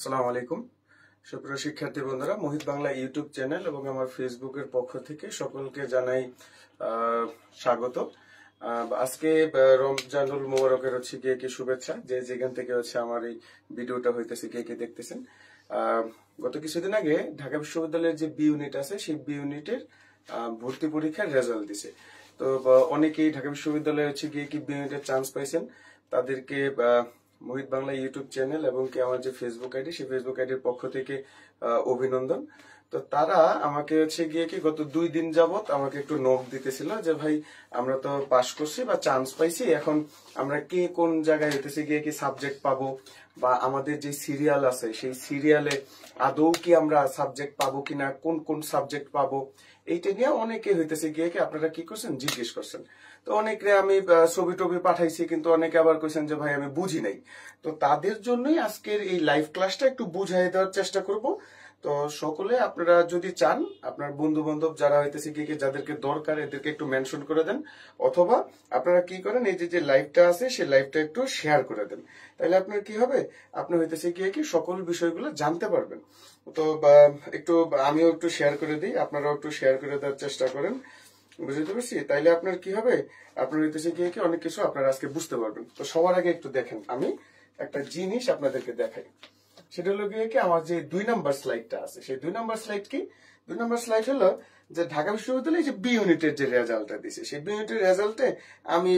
আসসালামু আলাইকুম সুপ্রিয় শিক্ষার্থী বন্ধুরা, মোহিত বাংলা ইউটিউব চ্যানেল এবং আমার ফেসবুকের পক্ষ থেকে সকলকে জানাই স্বাগত। আজকে রমজানুল মোবারকের গিয়ে কি শুভেচ্ছা, যে যেখান থেকে আমার এই ভিডিওটা হইতেছে কে কে দেখতেছেন। গত কিছুদিন আগে ঢাকা বিশ্ববিদ্যালয়ের যে বি ইউনিট আছে, সেই বি ইউনিটের ভর্তি পরীক্ষার রেজাল্ট দিছে। তো অনেকেই ঢাকা বিশ্ববিদ্যালয়ে গিয়ে কি বি ইউনিটের চান্স পাইছেন, তাদেরকে মোহিত বাংলা ইউটিউব চ্যানেল এবং কি আমার যে ফেসবুক আইডি, সেই ফেসবুক আইডির পক্ষ থেকে অভিনন্দন। তো তারা আমাকে গিয়ে কি গত 2 দিন যাবত আমাকে একটু নোট দিতেছিল যে ভাই আমরা তো পাস করছি বা চান্স পাইছি, এখন আমরা কে কোন জায়গায় গিয়ে কি সাবজেক্ট পাবো, বা আমাদের যে সিরিয়াল আছে সেই সিরিয়ালে আদৌ কি আমরা সাবজেক্ট পাবো কিনা, কোন কোন সাবজেক্ট পাবো, এইটা নিয়ে অনেকে গিয়ে কি আপনারা কি করছেন জিজ্ঞেস করছেন। তো অনেকে আমি ছবি টবি পাঠাইছি, কিন্তু অনেকে আবার কইছেন যে ভাই আমি বুঝি নাই। তো তাদের জন্যই আজকের এই লাইভ ক্লাসটা একটু বুঝাই দেওয়ার চেষ্টা করব। তো সকলে আপনারা যদি চান, আপনার বন্ধু বান্ধব যারা গিয়ে যাদেরকে দরকার এদেরকে একটু মেনশন করে দেন, অথবা আপনারা কি করেন এই যে লাইভটা আছে সেই লাইভটা একটু শেয়ার করে দেন। তাহলে আপনার কি হবে, আপনি গিয়ে কি সকল বিষয়গুলো জানতে পারবেন। তো একটু আমিও একটু শেয়ার করে দিই, আপনারাও একটু শেয়ার করে দেওয়ার চেষ্টা করেন, বুঝতে পারছি। তাইলে আপনার কি হবে, আপনার গিয়ে কি অনেক কিছু আপনারা আজকে বুঝতে পারবেন। তো সবার আগে একটু দেখেন, আমি একটা জিনিস আপনাদেরকে দেখাই। সেটা হলো গিয়ে কি আমার যে 2 নম্বর স্লাইডটা আছে, সেই 2 নম্বর স্লাইড কি, 2 নম্বর স্লাইড হলো যে ঢাকা বিশ্ববিদ্যালয়ে যে বি ইউনিটের যে রেজাল্টটা দিছে, সেই বি ইউনিটের রেজাল্টে আমি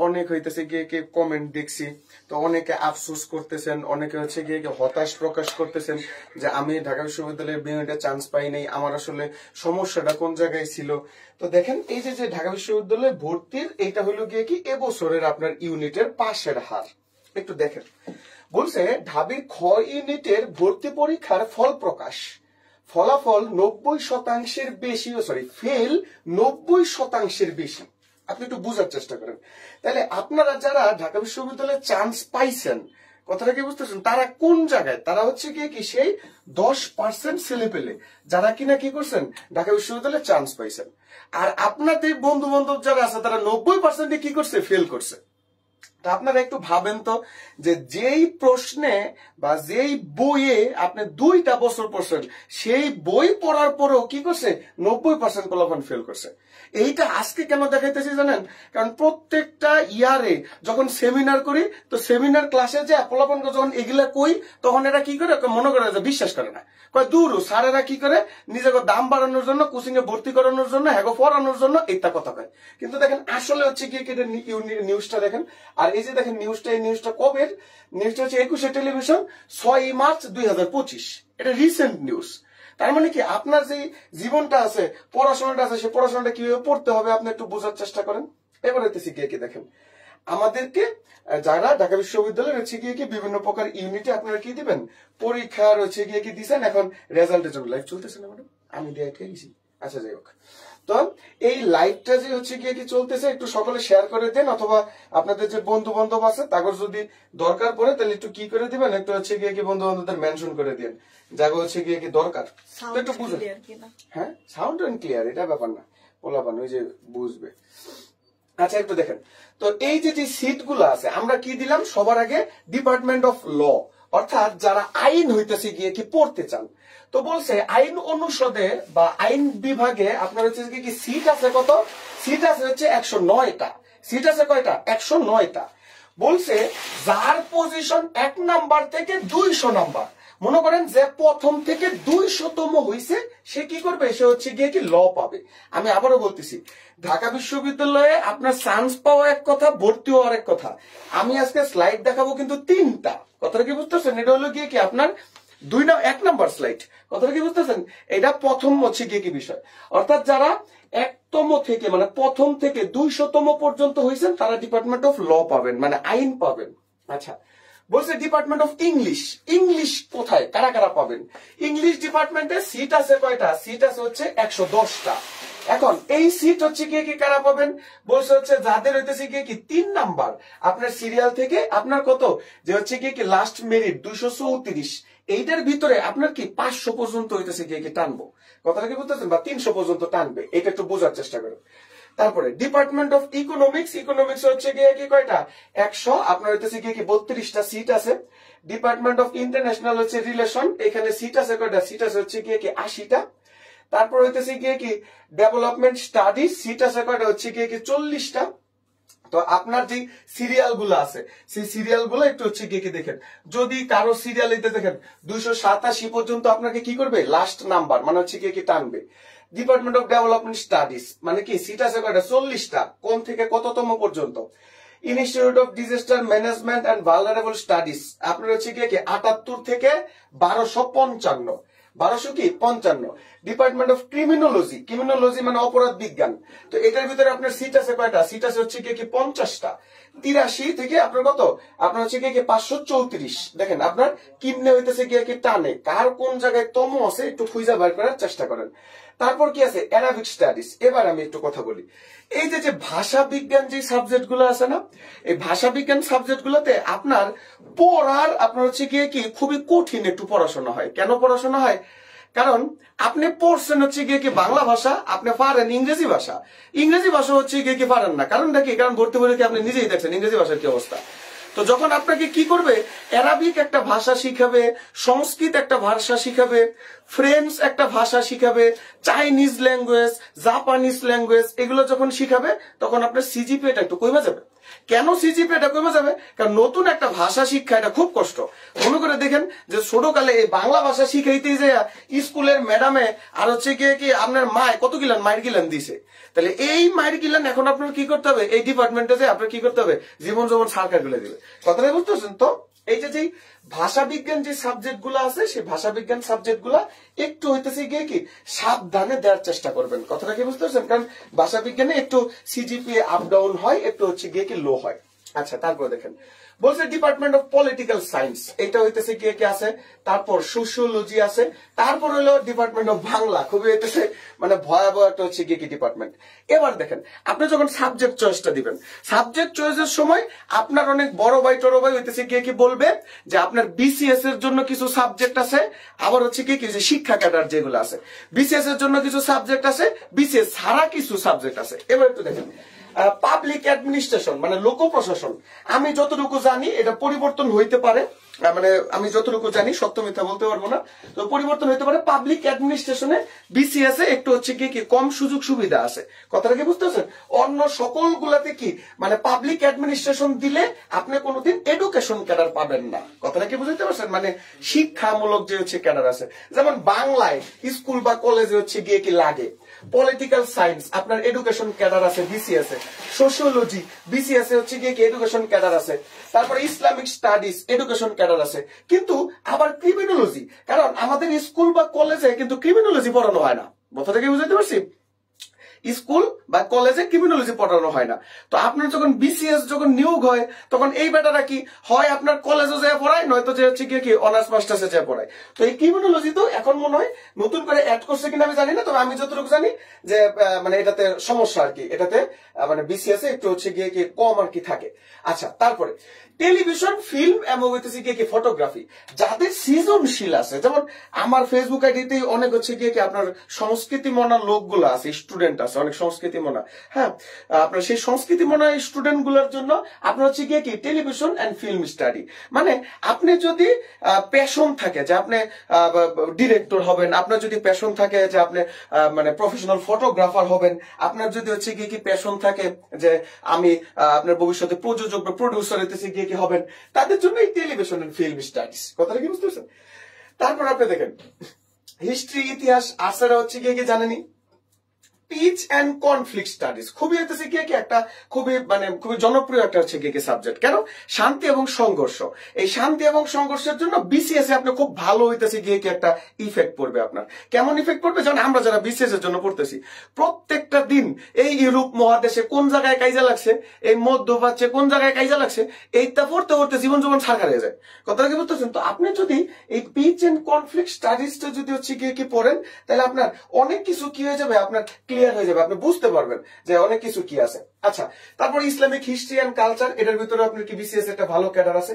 অনেক গিয়ে কি কমেন্ট দেখছি। তো অনেকে আফসোস করতেছেন, অনেকে গিয়ে কি হতাশ প্রকাশ করতেছেন যে আমি ঢাকা বিশ্ববিদ্যালয়ের বি ইউনিটে চান্স পাই নাই, আমার আসলে সমস্যাটা কোন জায়গায় ছিল। তো দেখেন এই যে ঢাকা বিশ্ববিদ্যালয়ে ভর্তির এইটা হলো গিয়ে কি এবছরের আপনার ইউনিটের পাশের হার, একটু দেখেন। বলছে ঢাবির খ ইউনিটের ভর্তি পরীক্ষার ফল প্রকাশ, ফলাফল 90% বেশি, ফেল 90% বেশি। আপনি একটু বুঝার চেষ্টা করেন। তাহলে আপনারা যারা ঢাকা বিশ্ববিদ্যালয়ে চান্স পাইছেন, কথাটা কি বুঝতেছেন, তারা কোন জায়গায়, তারা গিয়ে কি সেই 10% ছেলে পেলে যারা কিনা কি করছেন ঢাকা বিশ্ববিদ্যালয়ে চান্স পাইছেন। আর আপনাদের বন্ধু বান্ধব যারা আছে তারা 90% কি করছে, ফেল করছে। তা আপনারা একটু ভাবেন তো, যে যেই প্রশ্নে বা যেই বইয়ে আপনি 2টা বছর পড়ছেন, সেই বই পড়ার পরেও কি করছে 90% পোলাপান ফেল করছে। এইটা আজকে কেন দেখাইতেছি জানেন, কারণ প্রত্যেকটা ইয়ারে যখন সেমিনার করি, তো সেমিনার ক্লাসে যে পোলাপানকে যখন এগুলা কই, তখন এরা কি করে মনে করে যে বিশ্বাস করে না, কয় দূর স্যারেরা কি করে নিজেকে দাম বাড়ানোর জন্য, কোচিং এ ভর্তি করানোর জন্য, হ্যাগো পড়ানোর জন্য এইটা কথা কয়। কিন্তু দেখেন আসলে কি নিউজটা দেখেন। আর এই যে দেখেন নিউজটা, এই নিউজটা কবে, নিউজটা হচ্ছে 21 টেলিভিশন 6 মার্চ 2025, এটা রিসেন্ট নিউজ। তার মানে কি আপনার যে জীবনটা আছে, পড়াশোনাটা আছে, সেই পড়াশোনাটা কিভাবে পড়তে হবে আপনি একটু বোঝার চেষ্টা করেন। এবার গিয়ে কি দেখেন, আমাদেরকে যারা ঢাকা বিশ্ববিদ্যালয়ের গিয়ে কি বিভিন্ন প্রকার ইউনিটে আপনারা কি দিবেন, পরীক্ষার গিয়ে কি দিচ্ছেন, এখন রেজাল্টের জন্য লাইভ চলতেছে না ম্যাডাম, আমি দিয়ে গেছি। আচ্ছা যাই হোক, তো এই লাইভটা যে গিয়ে কি চলতেছে, একটু সকলে শেয়ার করে দেন, অথবা আপনাদের যে বন্ধু বান্ধব আছে তাদের যদি দরকার পড়ে তাহলে একটু কি করে দিবেন, একটু গিয়ে কি বন্ধু বান্ধবদের মেনশন করে দিন যাগো গিয়ে কি দরকার, একটু বুঝুন। হ্যাঁ, সাউন্ড এন্ড ক্লিয়ার, এটা ব্যাপার না, পোলাপান ওই যে বুঝবে। আচ্ছা একটু দেখেন তো, এই যে সিট গুলো আছে আমরা কি দিলাম, সবার আগে ডিপার্টমেন্ট অফ ল, অর্থাৎ যারা আইন গিয়ে কি পড়তে চান। তো বলছে আইন অনুষদে বা আইন বিভাগে আপনার কি সিট আছে কত, সিট আছে 109টা। সিট আছে কয়টা, 109টা। বলছে যার পজিশন 1 নাম্বার থেকে 200 নাম্বার, মনে করেন যে প্রথম থেকে 200তম হইছে, সে কি করবে, সে গিয়ে কি ল পাবে। আমি আবারও বলতেছি, ঢাকা বিশ্ববিদ্যালয়ে আপনার চান্স পাওয়া এক কথা, ভর্তি হওয়ার এক কথা। আমি আজকে স্লাইড দেখাবো কিন্তু 3টা, কথাটা কি বুঝতেছেন, এটা হলো গিয়ে কি আপনার 1 নাম্বার স্লাইড, কথাটা কি বুঝতেছেন, এটা প্রথম গিয়ে কি বিষয়। অর্থাৎ যারা 1তম থেকে মানে প্রথম থেকে 200তম পর্যন্ত হয়েছেন তারা ডিপার্টমেন্ট অফ ল পাবেন, মানে আইন পাবেন। আচ্ছা বলছে ডিপার্টমেন্ট অফ ইংলিশ, ইংলিশ কোথায় কারা কারা পাবেন, ইংলিশ ডিপার্টমেন্টে সিট আছে কয়টা, সিট আছে 110টা। এখন এই সিট গিয়ে কি কারা পাবেন, বলছে যাদের গিয়ে কি 3 নাম্বার আপনার সিরিয়াল থেকে আপনার কত, যে গিয়ে কি লাস্ট মেরিট 234, এইটার ভিতরে আপনার কি 500 পর্যন্ত গিয়ে কি টানবো, কথাটা কি বলতেছেন, বা 300 পর্যন্ত টানবে, এটা একটু বোঝার চেষ্টা করো। তারপরে ডিপার্টমেন্ট অফ ইকোনমিক্স, ইকোনমিক্স হচ্ছে গিয়ে কি কয়টা 100, আপনার হইতেছে গিয়ে কি 32টা সিট আছে। ডিপার্টমেন্ট অফ ইন্টারন্যাশনাল হচ্ছে রিলেশন, এখানে সিট আছে কয়টা, সিট আছে হচ্ছে গিয়ে কি 80টা। তারপর হইতেছে গিয়ে কি ডেভেলপমেন্ট স্টাডিজ, সিট আছে কয়টা হচ্ছে গিয়ে কি 40টা। তো আপনার যে সিরিয়াল গুলো আছে সেই সিরিয়াল গুলো একটু হচ্ছে গিয়ে কি দেখেন, যদি কারো সিরিয়াল এতে দেখেন 287 পর্যন্ত আপনাকে কি করবে, লাস্ট নাম্বার মানে হচ্ছে গিয়ে কি টানবে। ডিপার্টমেন্ট অফ ডেভেলপমেন্ট স্টাডিজ মানে কি সিট আছে কয়টা 40টা, কোন থেকে কততম পর্যন্ত। Institute of disaster management and vulnerable studies আপনার হচ্ছে গিয়ে কি 78 থেকে 1255, 1255। ডিপার্টমেন্ট অফ ক্রিমিনোলজি, ক্রিমিনোলজি মানে অপরাধ বিজ্ঞান, তো এটার ভিতরে আপনার সিট আছে কয়টা, সিট আছে হচ্ছে গিয়ে কি 50টা। 83 থেকে আপনার কত, আপনার হচ্ছে গিয়ে কি 534। দেখেন আপনার কিমনে হইতেছে গিয়ে কি টানে, কার কোন জায়গায় তম আছে একটু খুঁজে বের করার চেষ্টা করেন। তারপর কি আছে অ্যারাবিক স্টাডিজ। এবার আমি একটু কথা বলি, এই যে ভাষা বিজ্ঞান যে সাবজেক্ট গুলো আছে না, এই ভাষা বিজ্ঞান সাবজেক্ট গুলোতে আপনার পড়ার আপনার হচ্ছে গিয়ে কি খুবই কঠিন একটু পড়াশোনা হয়। কেন পড়াশোনা হয়, কারণ আপনি পড়ছেন হচ্ছে গিয়ে কি বাংলা ভাষা, আপনি পারেন ইংরেজি ভাষা, ইংরেজি ভাষা হচ্ছে গিয়ে কি পারেন না। কারণটা কি, কারণ ভর্তি পরীক্ষায় আপনি নিজেই দেখছেন ইংরেজি ভাষার কি অবস্থা। তো যখন আপনাকে কি করবে, অ্যারাবিক একটা ভাষা শিখাবে, সংস্কৃত একটা ভাষা শিখাবে, ফ্রেঞ্চ একটা ভাষা শিখাবে, চাইনিজ ল্যাঙ্গুয়েজ, জাপানিজ ল্যাঙ্গুয়েজ, এগুলো যখন শিখাবে তখন আপনার সিজিপিএটা একটু কমে যাবে। কেন সিজিপিএটা কমে যাবে, কারণ নতুন একটা ভাষা শিক্ষা এটা খুব কষ্ট। মনে করে দেখেন যে ছোটকালে এই বাংলা ভাষা শিখাইতেই যায় স্কুলের ম্যাডামে আর হচ্ছে গিয়ে কি আপনার মায় কত গিলান মায়ের গিলান দিছে, তাহলে এই মায়ের গিলান এখন আপনার কি করতে হবে, এই ডিপার্টমেন্টে যে আপনার কি করতে হবে, জীবন যেমন সরকার গুলো দিবে। কথাটা বুঝতে পারছেন তো? এই যে ভাষা বিজ্ঞান যে সাবজেক্ট গুলো আছে সেই ভাষা বিজ্ঞান সাবজেক্ট গুলা একটু হইতেছে গিয়ে কি সাবধানে দেওয়ার চেষ্টা করবেন। কথাটা কি বুঝতে পারছেন? কারণ ভাষা বিজ্ঞানে একটু সিজিপিএ আপ ডাউন হয়, একটু হচ্ছে গিয়ে কি লো হয়। আচ্ছা, তারপর দেখেন বলছে ডিপার্টমেন্ট অফ পলিটিক্যাল সায়েন্স, এটা হইতেছে গিয়ে কি আছে, তারপর সোশিওলজি আছে, তারপর হলো ডিপার্টমেন্ট অফ বাংলা, খুবই হইতেছে মানে ভয়াবহ একটা হচ্ছে গিয়ে কি ডিপার্টমেন্ট। এবার দেখেন আপনি যখন সাবজেক্ট চয়েসটা দিবেন, সাবজেক্ট চয়েসের সময় আপনার অনেক বড় ভাই টড় ভাই হইতেছে গিয়ে কি বলবে যে আপনার বিসিএস এর জন্য কিছু সাবজেক্ট আছে, আবার হচ্ছে কি যে শিক্ষা ক্যাডার যেগুলো আছে বিসিএস এর জন্য কিছু সাবজেক্ট আছে, বিসিএস ছাড়া কিছু সাবজেক্ট আছে। এবার একটু দেখেন পাবলিক অ্যাডমিনিস্ট্রেশন মানে লোক প্রশাসন, আমি যতটুকু জানি এটা পরিবর্তন হইতে পারে, মানে আমি যতটুকু জানি সত্য মিথ্যা বলতে পারবো না, তো পরিবর্তন হইতে পারে। পাবলিক অ্যাডমিনিস্ট্রেশনে বিসিএস এ একটু হচ্ছে কি কম সুযোগ সুবিধা আছে। কথাটা কি বুঝতে পারছেন? অন্য সকল গুলাতে কি মানে পাবলিক অ্যাডমিনিস্ট্রেশন দিলে আপনি কোনোদিন এডুকেশন ক্যাডার পাবেন না। কথাটা কি বুঝতে পারছেন? মানে শিক্ষামূলক যে হচ্ছে ক্যাডার আছে, যেমন বাংলায় স্কুল বা কলেজে হচ্ছে গিয়ে কি লাগে, পলিটিক্যাল সায়েন্স আপনার এডুকেশন ক্যাডার আছে বিসিএস এ, সোশিওলজি বিসিএস এ হচ্ছে গিয়ে কি এডুকেশন ক্যাডার আছে, তারপরে ইসলামিক স্টাডিজ এডুকেশন ক্যাডার আছে। কিন্তু আবার ক্রিমিনোলজি, কারণ আমাদের স্কুল বা কলেজে কিন্তু ক্রিমিনোলজি পড়ানো হয় না। কথাটা কি বুঝতে পারছি? স্কুল বা কলেজে ক্রিমিনোলজি পড়ানো হয় না। তো আপনার যখন বিসিএস যখন নিয়োগ হয় তখন এই বেটারা কি হয় আপনার কলেজে যায় পড়ায়, নয়তো যে হচ্ছে কি অনার্স মাস্টার্সে যায় পড়ায়। তো এই ক্রিমিনোলজি তো এখন মনে হয় নতুন করে অ্যাড করছে কিনা আমি জানি না, তবে আমি যতটুকু জানি যে মানে এটাতে সমস্যা আর কি, এটাতে মানে বিসিএস এ একটু হচ্ছে গিয়ে কি কম আর কি থাকে। আচ্ছা, তারপরে টেলিভিশন, ফিল্ম এবং হইতেছে গিয়ে কি ফটোগ্রাফি, যাদের সৃজনশীল আছে, যেমন আমার ফেসবুক আইডিতে অনেক হচ্ছে গিয়ে কি আপনার সংস্কৃতি মনা লোকগুলো আছে, স্টুডেন্ট আছে অনেক সংস্কৃতি মনা। হ্যাঁ, আপনার সেই সংস্কৃতি মনা স্টুডেন্ট গুলোর জন্য আপনার হচ্ছে গিয়ে কি টেলিভিশন এন্ড ফিল্ম স্টাডি, মানে আপনি যদি প্যাশন থাকে যে আপনি ডিরেক্টর হবেন, আপনার যদি প্যাশন থাকে যে আপনি মানে প্রফেশনাল ফটোগ্রাফার হবেন, আপনার যদি হচ্ছে গিয়ে কি প্যাশন থাকে যে আমি আপনার ভবিষ্যতে প্রযোজক বা প্রডিউসার হইতেছে গিয়ে কি হবেন, তাদের জন্য এই টেলিভিশন এন্ড ফিল্ম স্টাডিজ। কথাটা কি বুঝতে পারছেন? তারপর আপনি দেখেন হিস্ট্রি, ইতিহাস, আসারা হচ্ছে গিয়ে কি জানেনি, পিচ এন্ড কনফ্লিক্ট স্টাডিজ খুবই হইতেছে গিয়ে কি একটা খুবই মানে খুবই জনপ্রিয় একটা হচ্ছে গিয়ে কি সাবজেক্ট। কেন? শান্তি এবং সংঘর্ষ। এই শান্তি এবং সংঘর্ষের জন্য বিসিএস এ আপনি খুব ভালো হইতেছে গিয়ে কি একটা ইফেক্ট পড়বে আপনার। কেমন ইফেক্ট পড়বে? যেমন আমরা যারা বিসিএস এর জন্য পড়তেছি, প্রত্যেকটা দিন এই ইউরোপ মহাদেশে কোন জায়গায় কাইজা লাগছে, এই মধ্যপ্রাচ্যে কোন জায়গায় কাইজা লাগছে, এইটা পড়তে পড়তে জীবন জীবন সারকার হয়ে যায়। কথা কি বুঝতেছেন? তো আপনি যদি এই পিচ এন্ড কনফ্লিক্ট স্টাডিজটা যদি হচ্ছে গিয়ে কি পড়েন, তাহলে আপনার অনেক কিছু কি হয়ে যাবে, আপনার ক্লিয়ার হয়ে যাবে, আপনি বুঝতে পারবেন যে অনেক কিছু কি আছে। আচ্ছা, তারপর ইসলামিক হিস্ট্রি অ্যান্ড কালচার, এটার ভিতরে আপনার কি বিসিএস একটা ভালো ক্যাডার আছে।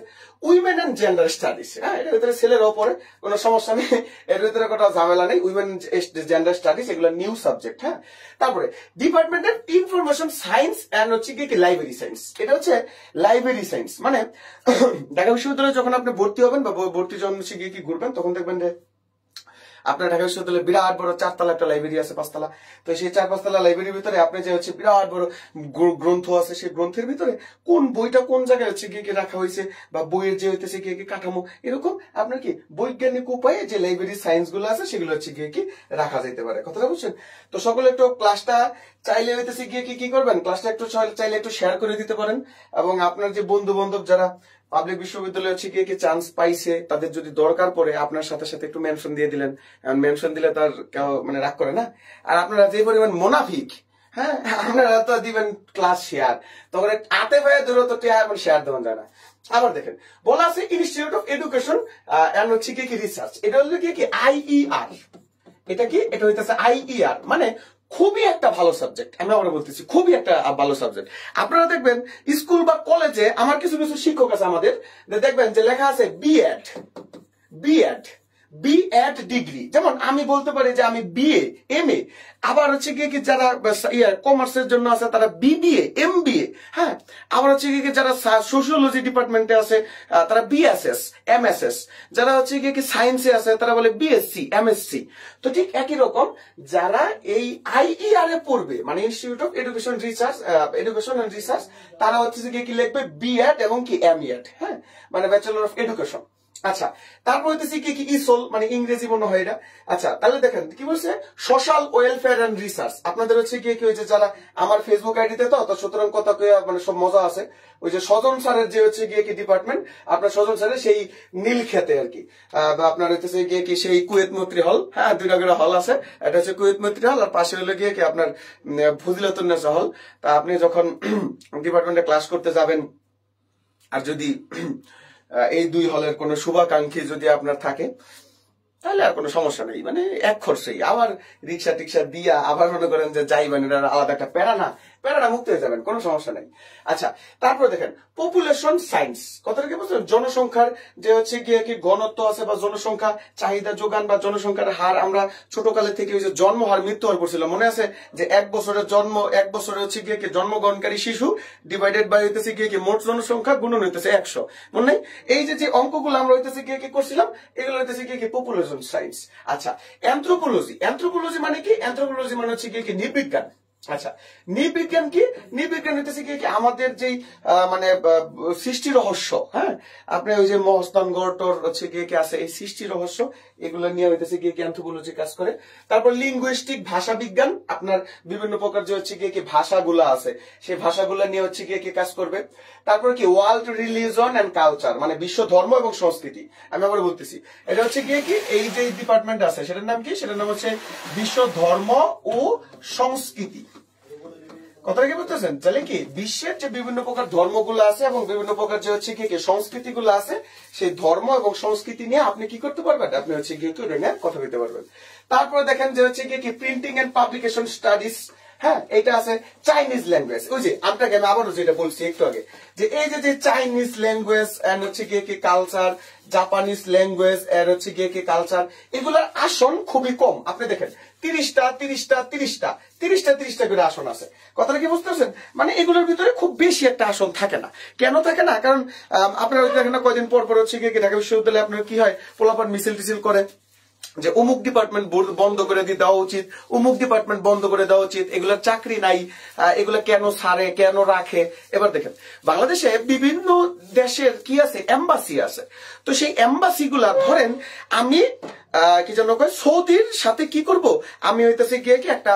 উইমেন এন্ড জেন্ডার স্টাডিজ, হ্যাঁ, এটার ভিতরে ছেলেরাও পড়ে, কোনো সমস্যা নেই, এর ভিতরে কোনো ঝামেলা নেই। উইমেন জেন্ডার স্টাডিজ এগুলো নিউ সাবজেক্ট, হ্যাঁ। তারপরে department of information science and হচ্ছে কি লাইব্রেরি সায়েন্স, এটা হচ্ছে লাইব্রেরি সায়েন্স। মানে ঢাকা বিশ্ববিদ্যালয়ে যখন আপনি ভর্তি হবেন বা ভর্তি যখন হচ্ছে কি ঘুরবেন, তখন দেখবেন যে আপনার ঢাকা বিশ্ববিদ্যালয়ে বিরাট বড় 4 তলা একটা লাইব্রেরি আছে, 5 তলা। তো সেই 4-5 তলা লাইব্রেরির ভিতরে আপনি যে হচ্ছে বিরাট বড় গ্রন্থ আছে, সেই গ্রন্থের ভিতরে কোন বইটা কোন জায়গায় হচ্ছে গিয়ে রাখা হয়েছে, বা বইয়ের যে হইতেছে গিয়ে কাঠামো, এরকম আপনার কি বৈজ্ঞানিক উপায়ে যে লাইব্রেরি সায়েন্স গুলো আছে সেগুলো হচ্ছে গিয়ে রাখা যেতে পারে। কথাটা বুঝছেন? তো সকলে একটু ক্লাসটা চাইলে হইতেছে গিয়ে কি করবেন, ক্লাসটা একটু চাইলে একটু শেয়ার করে দিতে পারেন, এবং আপনার যে বন্ধু বান্ধব যারা পাবলিক বিশ্ববিদ্যালয়ে হচ্ছে গিয়ে চান্স পাইছে, তাদের যদি দরকার পড়ে আপনার সাথে সাথে একটু মেনশন দিয়ে দিলেন। মেনশন দিলে তার কেউ মানে রাগ করে না। আর আপনারা যে পরিমাণ মোনাফিক, হ্যাঁ, আপনারা তো দিবেন ক্লাস শেয়ার, তখন হাতে পায়ে দূরত্ব শেয়ার দেওয়া যায় না। আবার দেখেন বলা আছে ইনস্টিটিউট অফ এডুকেশন এন্ড হচ্ছে কি রিসার্চ, এটা হলো কি আইইআর। এটা কি, এটা হইতেছে আইইআর, মানে খুবই একটা ভালো সাবজেক্ট। আমি আবার বলতেছি খুবই একটা ভালো সাবজেক্ট। আপনারা দেখবেন স্কুল বা কলেজে আমার কিছু কিছু শিক্ষক আছে আমাদের, দেখবেন যে লেখা আছে বিএড বিএড বিএড ডিগ্রি। যেমন আমি বলতে পারি যে আমি বিএ এমএ, আবার হচ্ছে কি যারা কমার্সের জন্য আছে তারা বিবিএ এমবিএ, হ্যাঁ, আবার হচ্ছে কি যারা সোশিওলজি ডিপার্টমেন্টে আছে তারা বিএসএস এমএসএস, যারা হচ্ছে কি সায়েন্সে আছে তারা বলে বিএসসি এমএসসি। তো ঠিক একই রকম যারা এই আইইআর এ পড়বে, মানে institute of education and research, তারা হচ্ছে কি লিখবে বিএড এবং কি এমএড, হ্যাঁ, মানে ব্যাচেলর অফ এডুকেশন। আচ্ছা, তারপর হইতেছে কি ইসোল, মানে ইংরেজি মনে হয় এটা। আচ্ছা, তাহলে দেখেন কি বলছে, সোশ্যাল ওয়েলফেয়ার এন্ড রিসার্চ। আপনাদের হচ্ছে কি হয়েছে যারা আমার ফেসবুক আইডিতে, তো সুতরাং কথা মানে সব মজা আছে। ওই যে সজন স্যারের যে হচ্ছে গিয়ে ডিপার্টমেন্ট, আপনার সজন স্যারের সেই নীল খেতে আর কি, আপনার হইতেছে গিয়ে সেই কুয়েত মৈত্রী হল, হ্যাঁ, 2টা করে হল আছে। এটা হচ্ছে কুয়েত মৈত্রী হল, আর পাশে হলো গিয়ে আপনার ফজিলাতুন্নেসা হল। তা আপনি যখন ডিপার্টমেন্টে ক্লাস করতে যাবেন, আর যদি এই 2 হলের কোন শুভাকাঙ্ক্ষী যদি আপনার থাকে, তাহলে আর কোনো সমস্যা নেই, মানে এক খরচেই। আবার রিক্সা টিক্সা দিয়া আবার মনে করেন যে যাইবেন, এটা আলাদা একটা প্যারাটা মুক্ত হয়ে যাবেন, কোনো সমস্যা নেই। আচ্ছা, তারপরে দেখেন পপুলেশন সায়েন্স, কথাটা কি বলছেন, জনসংখ্যার যে হচ্ছে গিয়ে ঘনত্ব আছে, বা জনসংখ্যা চাহিদা যোগান, বা জনসংখ্যার হার। আমরা ছোটকালে থেকে ওই যে জন্ম হার মৃত্যু হার পড়ছিলাম, মনে আছে যে 1 বছরে হচ্ছে গিয়ে জন্মগ্রহণকারী শিশু ডিভাইডেড বাই হইতেছে গিয়ে মোট জনসংখ্যা গুণন হইতেছে 100, মনে নাই? এই যে অঙ্কগুলো আমরা হইতেছে গিয়ে করছিলাম, এগুলো হইতেছে গিয়ে পপুলেশন সায়েন্স। আচ্ছা, অ্যানথ্রোপোলজি মানে কি? অ্যানথ্রোপোলজি মানে হচ্ছে গিয়ে নৃবিজ্ঞান। আচ্ছা, নৃবিজ্ঞান কি? নৃবিজ্ঞান হইতেছে কি আমাদের যেই মানে সৃষ্টি রহস্য, হ্যাঁ, আপনি ওই যে মহস্থান গড়টর হচ্ছে গিয়ে আছে, এই সৃষ্টি রহস্য এগুলো নিয়ে হইতেছে গিয়ে অ্যানথ্রোপোলজি কাজ করে। তারপর লিঙ্গুইস্টিক, ভাষা বিজ্ঞান, আপনার বিভিন্ন প্রকার যে হচ্ছে গিয়ে ভাষাগুলো আছে, সেই ভাষাগুলো নিয়ে হচ্ছে গিয়ে কাজ করবে। তারপর কি ওয়ার্ল্ড রিলিজন এন্ড কালচার, মানে বিশ্ব ধর্ম এবং সংস্কৃতি। আমি আবার বলতেছি, এটা হচ্ছে গিয়ে এই যে ডিপার্টমেন্ট আছে সেটার নাম কি? সেটার নাম হচ্ছে বিশ্ব ধর্ম ও সংস্কৃতি। কথাটা কি বুঝতেছেন? তাহলে কি বিশ্বের যে বিভিন্ন প্রকার ধর্মগুলো আছে এবং বিভিন্ন প্রকার যে হচ্ছে কি সংস্কৃতিগুলো আছে, সেই ধর্ম এবং সংস্কৃতি নিয়ে আপনি কি করতে পারবেন, আপনি হচ্ছে গিয়ে কথা বলতে পারবেন। তারপরে দেখেন যে হচ্ছে কি প্রিন্টিং এন্ড পাবলিকেশন স্টাডিজ, হ্যাঁ, এটা আছে চাইনিজ ল্যাঙ্গুয়েজ। ওই যে আপনাকে আমি আবারও যেটা বলছি একটু আগে, যে এই যে চাইনিজ ল্যাঙ্গুয়েজ এন্ড হচ্ছে গিয়ে কালচার, জাপানিজ ল্যাঙ্গুয়েজ এর হচ্ছে গিয়ে কালচার, এগুলোর আসন খুবই কম। আপনি দেখেন 30টা করে আসন আছে। কথাটা কি বুঝতে পারছেন? মানে এগুলোর ভিতরে খুব বেশি একটা আসন থাকে না। কেন থাকে না? কারণ আপনারা দেখেন না, কয়দিন পর হচ্ছে গিয়ে ঢাকা বিশ্ববিদ্যালয়ে আপনার কি হয়, পোলাপান মিছিল টিছিল করে যে অমুক ডিপার্টমেন্ট বন্ধ করে দেওয়া উচিত, অমুক ডিপার্টমেন্ট বন্ধ করে দেওয়া উচিত, এগুলোর চাকরি নাই, এগুলো কেন ছাড়ে, কেন রাখে। এবার দেখেন বাংলাদেশে বিভিন্ন দেশের কি আছে, এম্বাসি আছে। তো সেই এম্বাসি গুলা ধরেন আমি কি যেন কয়, সৌদির সাথে কি করব, আমি হইতেছে গিয়ে একটা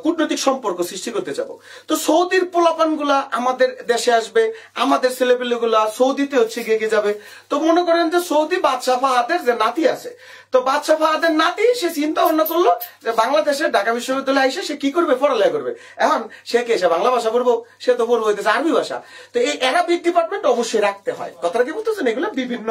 কূটনৈতিক সম্পর্ক সৃষ্টি করতে যাব। তো সৌদির পোলাপান গুলা আমাদের দেশে আসবে, আমাদের ছেলেপেলে গুলা সৌদিতে হচ্ছে গিয়ে যাবে। তো মনে করেন যে সৌদি বাদশাহ ফাহাদের যে নাতি আছে, তো বাদশাহ ফাহাদের নাতি সে চিন্তা ভাবনা করলো যে বাংলাদেশে ঢাকা বিশ্ববিদ্যালয়ে এসে সে কি করবে, পড়ালেখা করবে। এখন সে কে, সে বাংলা ভাষা পড়বো, সে তো পড়বো হইতেছে আরবি ভাষা। তো এই অ্যারাবিক ডিপার্টমেন্ট অবশ্যই রাখতে হয়। কথাটা কি বুঝতেছেন? এগুলো বিভিন্ন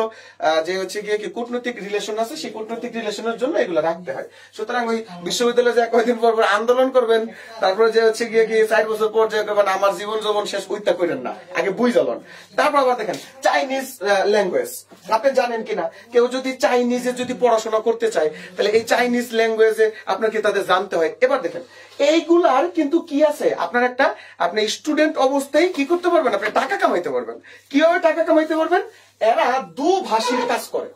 যে হচ্ছে গিয়ে কূটনৈতিক রিলেশন আছে, সেই কূটনৈতিক আর্থিক রিলেশনের জন্য এগুলো রাখতে হয়। সুতরাং ওই বিশ্ববিদ্যালয়ে যে কয়েকদিন পর আন্দোলন করবেন, তারপরে যে হচ্ছে গিয়ে কি 4 বছর পর যে করবেন আমার জীবন যৌবন শেষ উইতা করেন না, আগে বুঝ জ্বলন। তারপর আবার দেখেন চাইনিজ ল্যাঙ্গুয়েজ, আপনি জানেন কিনা কেউ যদি চাইনিজে যদি পড়াশোনা করতে চায় তাহলে এই চাইনিজ ল্যাঙ্গুয়েজে আপনার কি তাদের জানতে হয়। এবার দেখেন এইগুলার কিন্তু কি আছে, আপনার একটা আপনি স্টুডেন্ট অবস্থায় কি করতে পারবেন, আপনি টাকা কামাইতে পারবেন। কিভাবে টাকা কামাইতে পারবেন, এরা দুভাষীর কাজ করে।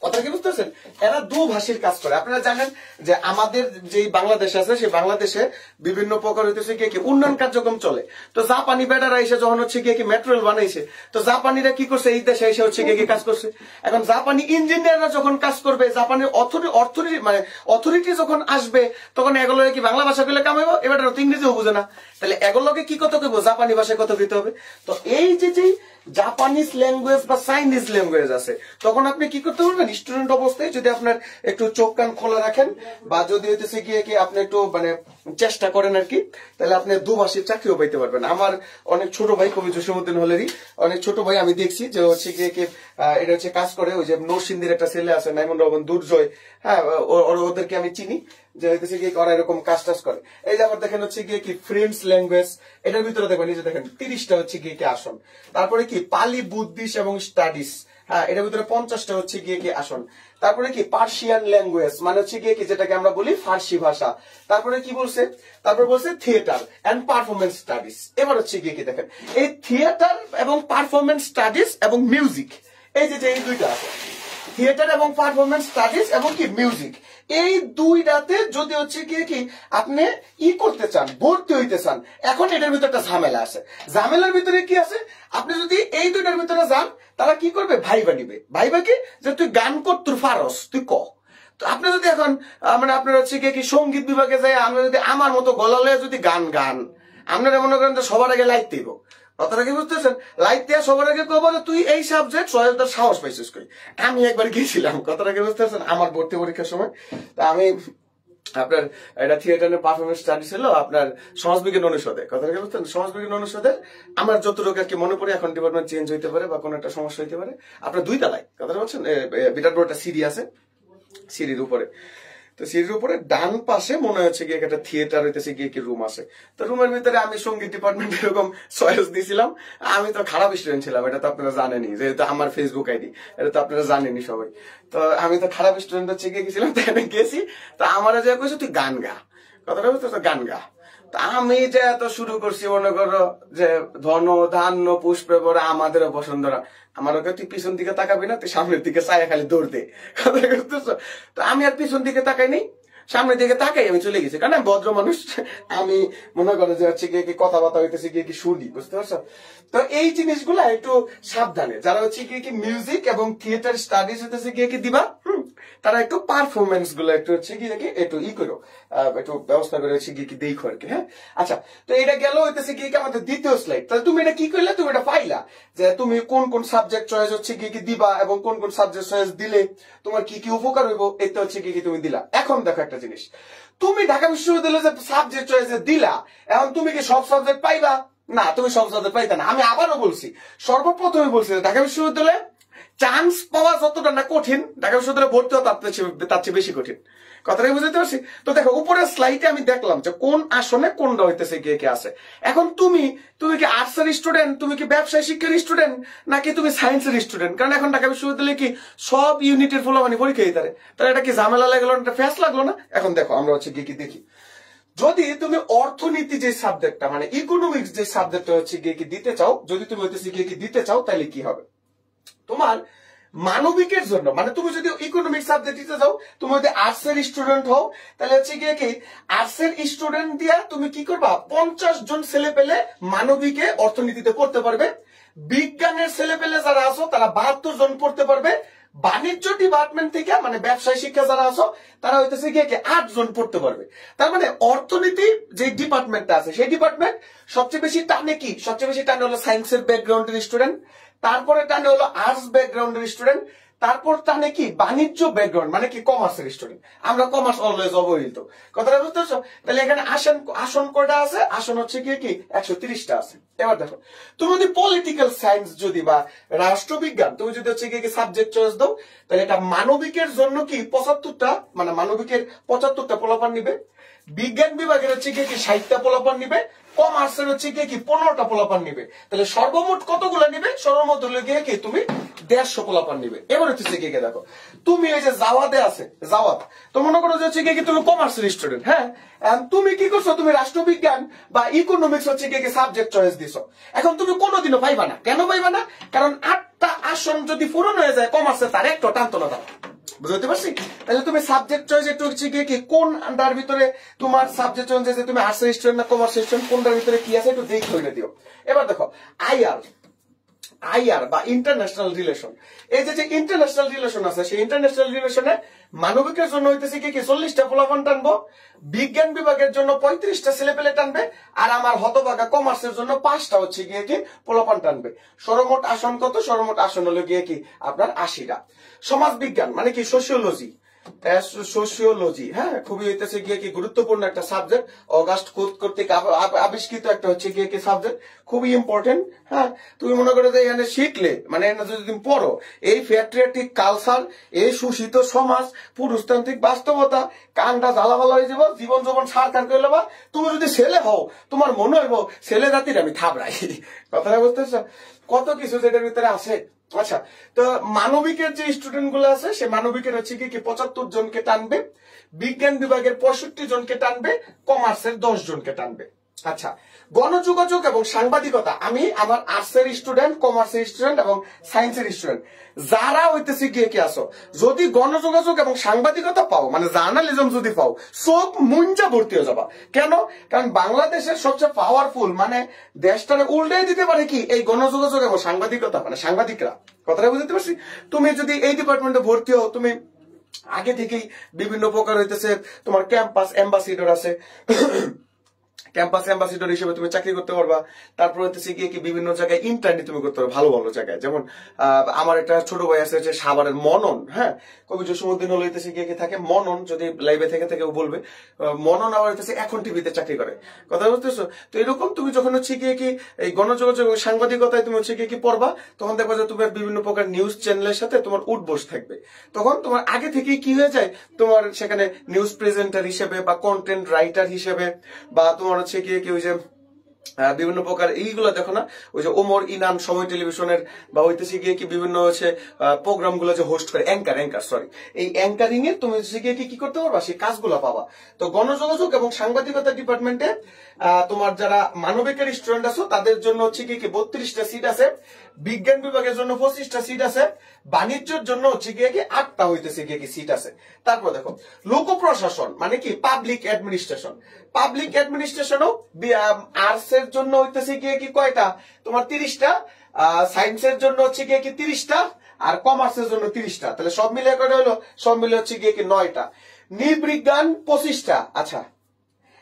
কথা কি বুঝতেছেন, এরা দুভাষীর কাজ করে। আপনারা জানেন যে আমাদের যে বাংলাদেশ আছে সেই বাংলাদেশে বিভিন্ন প্রকার হইতেছে কি উন্নয়ন কার্যক্রম চলে। তো জাপানি বেটারা এসে যখন হচ্ছে গিয়ে কি মেট্রো রেল বানাইছে, তো জাপানিরা কি করছে, এই দেশে এসে হচ্ছে গিয়ে কি কাজ করছে। এখন জাপানি ইঞ্জিনিয়াররা যখন কাজ করবে, জাপানের অথরিটি মানে অথরিটি যখন আসবে, তখন এগুলোকে কি বাংলা ভাষা গুলো কামাইবো, এবার তো ইংরেজিও বুঝে না, তাহলে এগুলোকে কি কত করবো, জাপানি ভাষায় কত দিতে হবে। তো এই যে জাপানিজ ল্যাঙ্গুয়েজ বা চাইনিজ ল্যাঙ্গুয়েজ আছে, তখন আপনি কি করতে পারবেন, স্টুডেন্ট অবস্থায় যদি আপনার একটু চোখ কান খোলা রাখেন বা যদি হইতেছে গিয়ে কি আপনি একটু মানে চেষ্টা করেন আর কি, তাহলে আপনি দুভাষীর চাকরিও পাইতে পারবেন। আমার অনেক ছোট ভাই কবি জসীমউদ্দিন হলেরই অনেক ছোট ভাই আমি দেখছি যে হচ্ছে গিয়ে কি এটা হচ্ছে কাজ করে, ওই যে নরসিংদীর একটা ছেলে আছে নাইমন রহমান দুর্জয়, হ্যাঁ ওদেরকে আমি চিনি যে হইতেছে গিয়ে ওরা এরকম কাজ টাজ করে। এই যে আবার দেখেন হচ্ছে গিয়ে কি ফ্রেঞ্চ ল্যাঙ্গুয়েজ, এটার ভিতরে দেখবেন এই যে দেখেন 30টা হচ্ছে গিয়ে কি আসন। তারপরে কি পালি বুদ্ধিস্ট এবং স্টাডিজ, হ্যাঁ এটার ভিতরে 50টা হচ্ছে গিয়ে কি আসন। তারপরে কি পার্সিয়ান ল্যাঙ্গুয়েজ মানে হচ্ছে গিয়ে কি যেটাকে আমরা বলি ফার্সি ভাষা। তারপরে কি বলছে, তারপরে বলছে থিয়েটার এন্ড পারফরমেন্স স্টাডিজ। এবার হচ্ছে গিয়ে কি দেখেন এই থিয়েটার এবং পারফরমেন্স স্টাডিজ এবং মিউজিক, এই যে এই দুইটা আছে, থিয়েটার এবং পারফরমেন্স স্টাডিজ এবং কি মিউজিক, এই দুইটাতে যদি হচ্ছে গিয়ে কি আপনি করতে চান, ভর্তি হইতে চান, এখন এটার ভিতরে একটা ঝামেলা আছে। ঝামেলার ভিতরে কি আছে, আপনি যদি এই দুইটার ভিতরে যান, তারা কি করবে, ভাইবা নিবে। ভাইবা কি, যে তুই গান কর, তোর ফারস, তুই ক। তো আপনি যদি এখন মানে আপনার হচ্ছে গিয়ে কি সঙ্গীত বিভাগে যায়, আমরা যদি আমার মতো গলালে যদি গান আপনারা মনে করেন যে সবার আগে লাইট দিব, কথাটা কি বুঝতেছেন, লাইট দেওয়া সবার আগে কব যে তুই এই সাবজেক্ট সহায়তার সাহস পাইছিস কই। আমি একবার গিয়েছিলাম, কথাটা কি বুঝতেছেন, আমার ভর্তি পরীক্ষার সময়। তা আমি আপনার এটা থিয়েটারের পারফরমেন্স স্টাডি ছিল আপনার সমাজবিজ্ঞান অনুষদে, কথাটা কি বুঝতেন, সমাজবিজ্ঞান অনুষদের আমার যতটুকু আর কি মনে পড়ে, এখন ডিপার্টমেন্ট চেঞ্জ হইতে পারে বা কোনো একটা সমস্যা হইতে পারে। আপনার 2 তলায়, কথাটা বলছেন, বিরাট বড় একটা সিঁড়ি আছে, সিঁড়ির উপরে, তো সিঁড়ির উপরে ডান পাশে মনে হচ্ছে গিয়ে একটা থিয়েটার হইতেছে গিয়ে কি রুম আছে। তো রুমের ভিতরে আমি সঙ্গীত ডিপার্টমেন্ট এরকম চয়েস দিয়েছিলাম। আমি তো খারাপ স্টুডেন্ট ছিলাম, এটা তো আপনারা জানেনই, যেহেতু আমার ফেসবুক আইডি, এটা তো আপনারা জানেনই সবাই। তো আমি তো খারাপ স্টুডেন্ট হচ্ছে গিয়ে গেছিলাম, তাই গেছি। তো আমার যে কইছে তুই গান গা, কথাটা বুঝতে গান গা। তা আমি যে এত শুরু করছি, মনে করো যে ধন ধান্য পুষ্পে পরে আমাদেরও বসন্তরা, আমার ওকে তুই পিছন দিকে তাকাবি না, তুই সামনের দিকে চায় খালি দৌড় দে, কথা বুঝতেছ। তো আমি আর পিছন দিকে তাকাই নেই, সামনের দিকে তাকাই আমি চলে গেছি, কারণ আমি ভদ্র মানুষ, আমি মনে করো যে হচ্ছে গিয়ে কি কথাবার্তা হইতেছে গিয়ে কি শুনি, বুঝতে পারছো। তো এই জিনিসগুলো একটু সাবধানে, যারা হচ্ছে গিয়ে কি মিউজিক এবং থিয়েটার স্টাডিজ হইতেছে গিয়ে কি দিবা, তারা একটু পারফরমেন্স গুলো একটু হচ্ছে গিয়ে কি একটু করো, একটু ব্যবস্থা করে হচ্ছে গিয়ে কি দেখো আর কি। হ্যাঁ আচ্ছা, তো এটা গেল হইতেছে গিয়ে কি আমাদের দ্বিতীয় স্লাইড। তাহলে তুমি এটা কি করলে, তুমি এটা পাইলা যে তুমি কোন কোন সাবজেক্ট চয়েস হচ্ছে গিয়ে কি দিবা এবং কোন কোন সাবজেক্ট চয়েস দিলে তোমার কি কি উপকার হইব, এটা হচ্ছে গিয়ে কি তুমি দিলা। এখন দেখো একটা জিনিস, তুমি ঢাকা বিশ্ববিদ্যালয়ে যে সাবজেক্ট চয়েস দিলা, এখন তুমি কি সব সাবজেক্ট পাইবা না, তুমি সব সাবজেক্ট পাইতা না। আমি আবারও বলছি, সর্বপ্রথমে বলছি ঢাকা বিশ্ববিদ্যালয়ে চান্স পাওয়া যতটা না কঠিন, ঢাকা বিশ্ববিদ্যালয়ে ভর্তি হওয়া তার চেয়ে বেশি কঠিন, কথাটাই বুঝতে পারছি। তো দেখো উপরের স্লাইডে আমি দেখলাম যে কোন আসনে কোনটা হইতেছে গিয়ে কে আছে। এখন তুমি কি আর্টসের স্টুডেন্ট, তুমি কি ব্যবসায় শিক্ষার স্টুডেন্ট, নাকি তুমি সায়েন্সের স্টুডেন্ট? কারণ এখন ঢাকা বিশ্ববিদ্যালয়ে কি সব ইউনিটের ফলাফল পরীক্ষা দিতে পারে, তাহলে এটা কি ঝামেলা লাগলো না, এটা ফ্যাস লাগলো না। এখন দেখো আমরা হচ্ছে গিয়ে কি দেখি, যদি তুমি অর্থনীতি যে সাবজেক্টটা মানে ইকোনমিক্স যে সাবজেক্টটা হচ্ছে গিয়ে কি দিতে চাও, যদি তুমি হইতেছে গিয়ে কি দিতে চাও, তাহলে কি হবে তোমার মানবিকের জন্য, মানে তুমি যদি ইকোনমিক্স সাবজেক্ট দিতে চাও, তুমি যদি আর্টসের স্টুডেন্ট হও, তাহলে হচ্ছে গিয়ে কি আর্টসের স্টুডেন্ট দিয়া তুমি কি করবা, 50 জন ছেলে পেলে মানবিকে অর্থনীতিতে পড়তে পারবে। বিজ্ঞানের ছেলে পেলে যারা আছো তারা 72 জন পড়তে পারবে। বাণিজ্য ডিপার্টমেন্ট থেকে মানে ব্যবসায় শিক্ষা যারা আছো তারা হইতেছে গিয়ে 8 জন পড়তে পারবে। তার মানে অর্থনীতি যে ডিপার্টমেন্টটা আছে সেই ডিপার্টমেন্ট সবচেয়ে বেশি টানে কি, সবচেয়ে বেশি টানে হলো সায়েন্সের ব্যাকগ্রাউন্ডের স্টুডেন্ট, তারপরে টানে হলো আর্টস ব্যাকগ্রাউন্ডের স্টুডেন্ট, তারপর টানে কি বাণিজ্য ব্যাকগ্রাউন্ড মানে কি কমার্সের স্টুডেন্ট। আমরা কমার্স অলওয়েজ অবহেলিত, কথাটা বুঝতে পারছো? তাহলে এখানে আসন কয়টা আছে? আসন হচ্ছে কি 130টা আছে। এবার দেখো, তুমি যদি পলিটিক্যাল সায়েন্স যদি বা রাষ্ট্রবিজ্ঞান তুমি যদি হচ্ছে কি সাবজেক্ট চয়েস দাও, তাহলে এটা মানবিকের জন্য কি 75টা, মানে মানবিকের 75টা পোলাপান নিবে, বিজ্ঞান বিভাগের হচ্ছে কি 60টা পোলাপান নিবে, কমার্সের হচ্ছে কি 15টা পোলাপান নিবে। তাহলে সর্বমোট কতগুলো নিবে? সর্বমোট হলো কি তুমি 150 পোলাপান নিবে। এবার হচ্ছে কি দেখো, তুমি এই যে জাওয়াতে আছে, জাওয়াত তো মনে করো যে হচ্ছে কি তুমি কমার্সের স্টুডেন্ট, হ্যাঁ, তুমি কি করছো? তুমি রাষ্ট্রবিজ্ঞান বা ইকোনমিক্স হচ্ছে কি সাবজেক্ট চয়েস দিছো। এখন তুমি কোনোদিনও পাইবা না। কেন পাইবা না? কারণ 8টা আসন যদি পূরণ হয়ে যায় কমার্সে, তার একটা টানতো না তারা, বুঝতে পারছি? তাহলে তুমি সাবজেক্ট চয়েস একটু হচ্ছে কি কোনটার ভিতরে তোমার সাবজেক্ট চয়েস, তুমি আর্টস স্টুডেন্ট না কমার্স স্টুডেন্ট, কোনটার ভিতরে কি আছে একটু দেখে হইলে দিও। এবার দেখো আইআর বা ইন্টারন্যাশনাল রিলেশন, এই যে ইন্টারন্যাশনাল রিলেশন আছে, সেই ইন্টারন্যাশনাল রিলেশনে মানবিকের জন্য হইতেছে কি 40টা পোলাপান টানবো, বিজ্ঞান বিভাগের জন্য 35টা ছেলেপেলে টানবে, আর আমার হতভাগা কমার্সের জন্য 5টা হচ্ছে কি পোলাপান টানবে। সর্বমোট আসন কত? সর্বমোট আসন হলো গিয়ে কি আপনার 80টা। সমাজ বিজ্ঞান মানে কি সোশিওলজি, হ্যাঁ, খুবই হইতেছে গিয়ে কি গুরুত্বপূর্ণ একটা সাবজেক্ট, অগাস্ট কর্তৃক আবিষ্কৃত একটা হচ্ছে গিয়ে কি সাবজেক্ট, খুবই ইম্পর্টেন্ট। হ্যাঁ, তুমি মনে করো যে এখানে শিখলে মানে যদি তুমি পড়ো এই প্যাট্রিয়টিক কালচার, এই শোষিত সমাজ, পুরুষতান্ত্রিক বাস্তবতা, কানটা জ্বালাবালা হয়ে যাবো, জীবন যৌবন সারকার করে নেবা। তুমি যদি ছেলে হও, তোমার মনে হইব ছেলে জাতির আমি থাবড়াই। কথাটা বুঝতে পারছো? কত কিছু যেটার ভিতরে আছে। আচ্ছা, তো মানবিকের যে স্টুডেন্ট গুলো আছে, সে মানবিকের হচ্ছে কি 75 জনকে টানবে, বিজ্ঞান বিভাগের 65 জনকে টানবে, কমার্সের 10 জনকে টানবে। আচ্ছা, গণযোগাযোগ এবং সাংবাদিকতা, আমি আমার আর্টসের স্টুডেন্ট, কমার্সের স্টুডেন্ট এবং সায়েন্সের স্টুডেন্ট যারা হইতেছে গিয়ে কি আসো, যদি গণযোগাযোগ এবং সাংবাদিকতা পাও, মানে জার্নালিজম যদি পাও, চোখ মুঞ্জা ভর্তি হয়ে যাবা। কেন? কারণ বাংলাদেশের সবচেয়ে পাওয়ারফুল, মানে দেশটারে উল্টাই দিতে পারে কি এই গণযোগাযোগ এবং সাংবাদিকতা, মানে সাংবাদিকরা। কথাটা বুঝতে পারছি? তুমি যদি এই ডিপার্টমেন্টে ভর্তি হও, তুমি আগে থেকেই বিভিন্ন প্রকার হইতেছে তোমার ক্যাম্পাস অ্যাম্বাসিডর আছে, ক্যাম্পাস অ্যাম্বাসিডর হিসেবে তুমি চাকরি করতে পারবা। তারপর হচ্ছে গিয়ে কি বিভিন্ন জায়গায় ইন্টার্নি তুমি করতে পারো, ভালো ভালো জায়গায়। যেমন আমার একটা ছোট ভাই আছে যে সাভারের মনন, হ্যাঁ, কবি জসীমউদ্দিন হলো হইতেছে গিয়ে কি থাকে মনন, যদি লাইভে থেকে ও বলবে, মনন আবার হইতেছে এখন টিভিতে চাকরি করে। কথা বুঝতেছো? তো এরকম তুমি যখন হচ্ছে গিয়ে কি এই গণযোগাযোগ সাংবাদিকতায় তুমি হচ্ছে গিয়ে কি পড়বা, তখন দেখবা যে তোমার বিভিন্ন প্রকার নিউজ চ্যানেলের সাথে তোমার উঠবোস থাকবে। তখন তোমার আগে থেকেই কি হয়ে যায়, তোমার সেখানে নিউজ প্রেজেন্টার হিসেবে বা কন্টেন্ট রাইটার হিসেবে, বা তোমার হচ্ছে কি ওই যে বিভিন্ন প্রকার এইগুলো দেখো না, ওই যে ওমর ইনান সময় টেলিভিশনের বা হইতেছে গিয়ে কি বিভিন্ন হচ্ছে প্রোগ্রাম গুলো যে হোস্ট করে, অ্যাঙ্কার সরি, এই অ্যাঙ্কারিং এ তুমি হচ্ছে গিয়ে কি করতে পারবা, সেই কাজগুলো পাবা। তো গণযোগাযোগ এবং সাংবাদিকতা ডিপার্টমেন্টে তোমার যারা মানবিকের স্টুডেন্ট আছো তাদের জন্য হচ্ছে কি 32টা সিট আছে, বিজ্ঞান বিভাগের জন্য 25টা সিট আছে, বাণিজ্যের জন্য হচ্ছে গিয়ে কি 8টা হইতেছে গিয়ে কি সিট আছে। তারপর দেখো লোক প্রশাসন মানে কি পাবলিক অ্যাডমিনিস্ট্রেশন, পাবলিক অ্যাডমিনিস্ট্রেশনও আর্টস এর জন্য হইতেছে গিয়ে কি কয়টা তোমার 30টা, সায়েন্সের জন্য হচ্ছে গিয়ে কি 30টা, আর কমার্সের জন্য 30টা। তাহলে সব মিলে কয়টা হলো? সব মিলে হচ্ছে গিয়ে কি 9টা। নৃবিজ্ঞান 25টা। আচ্ছা,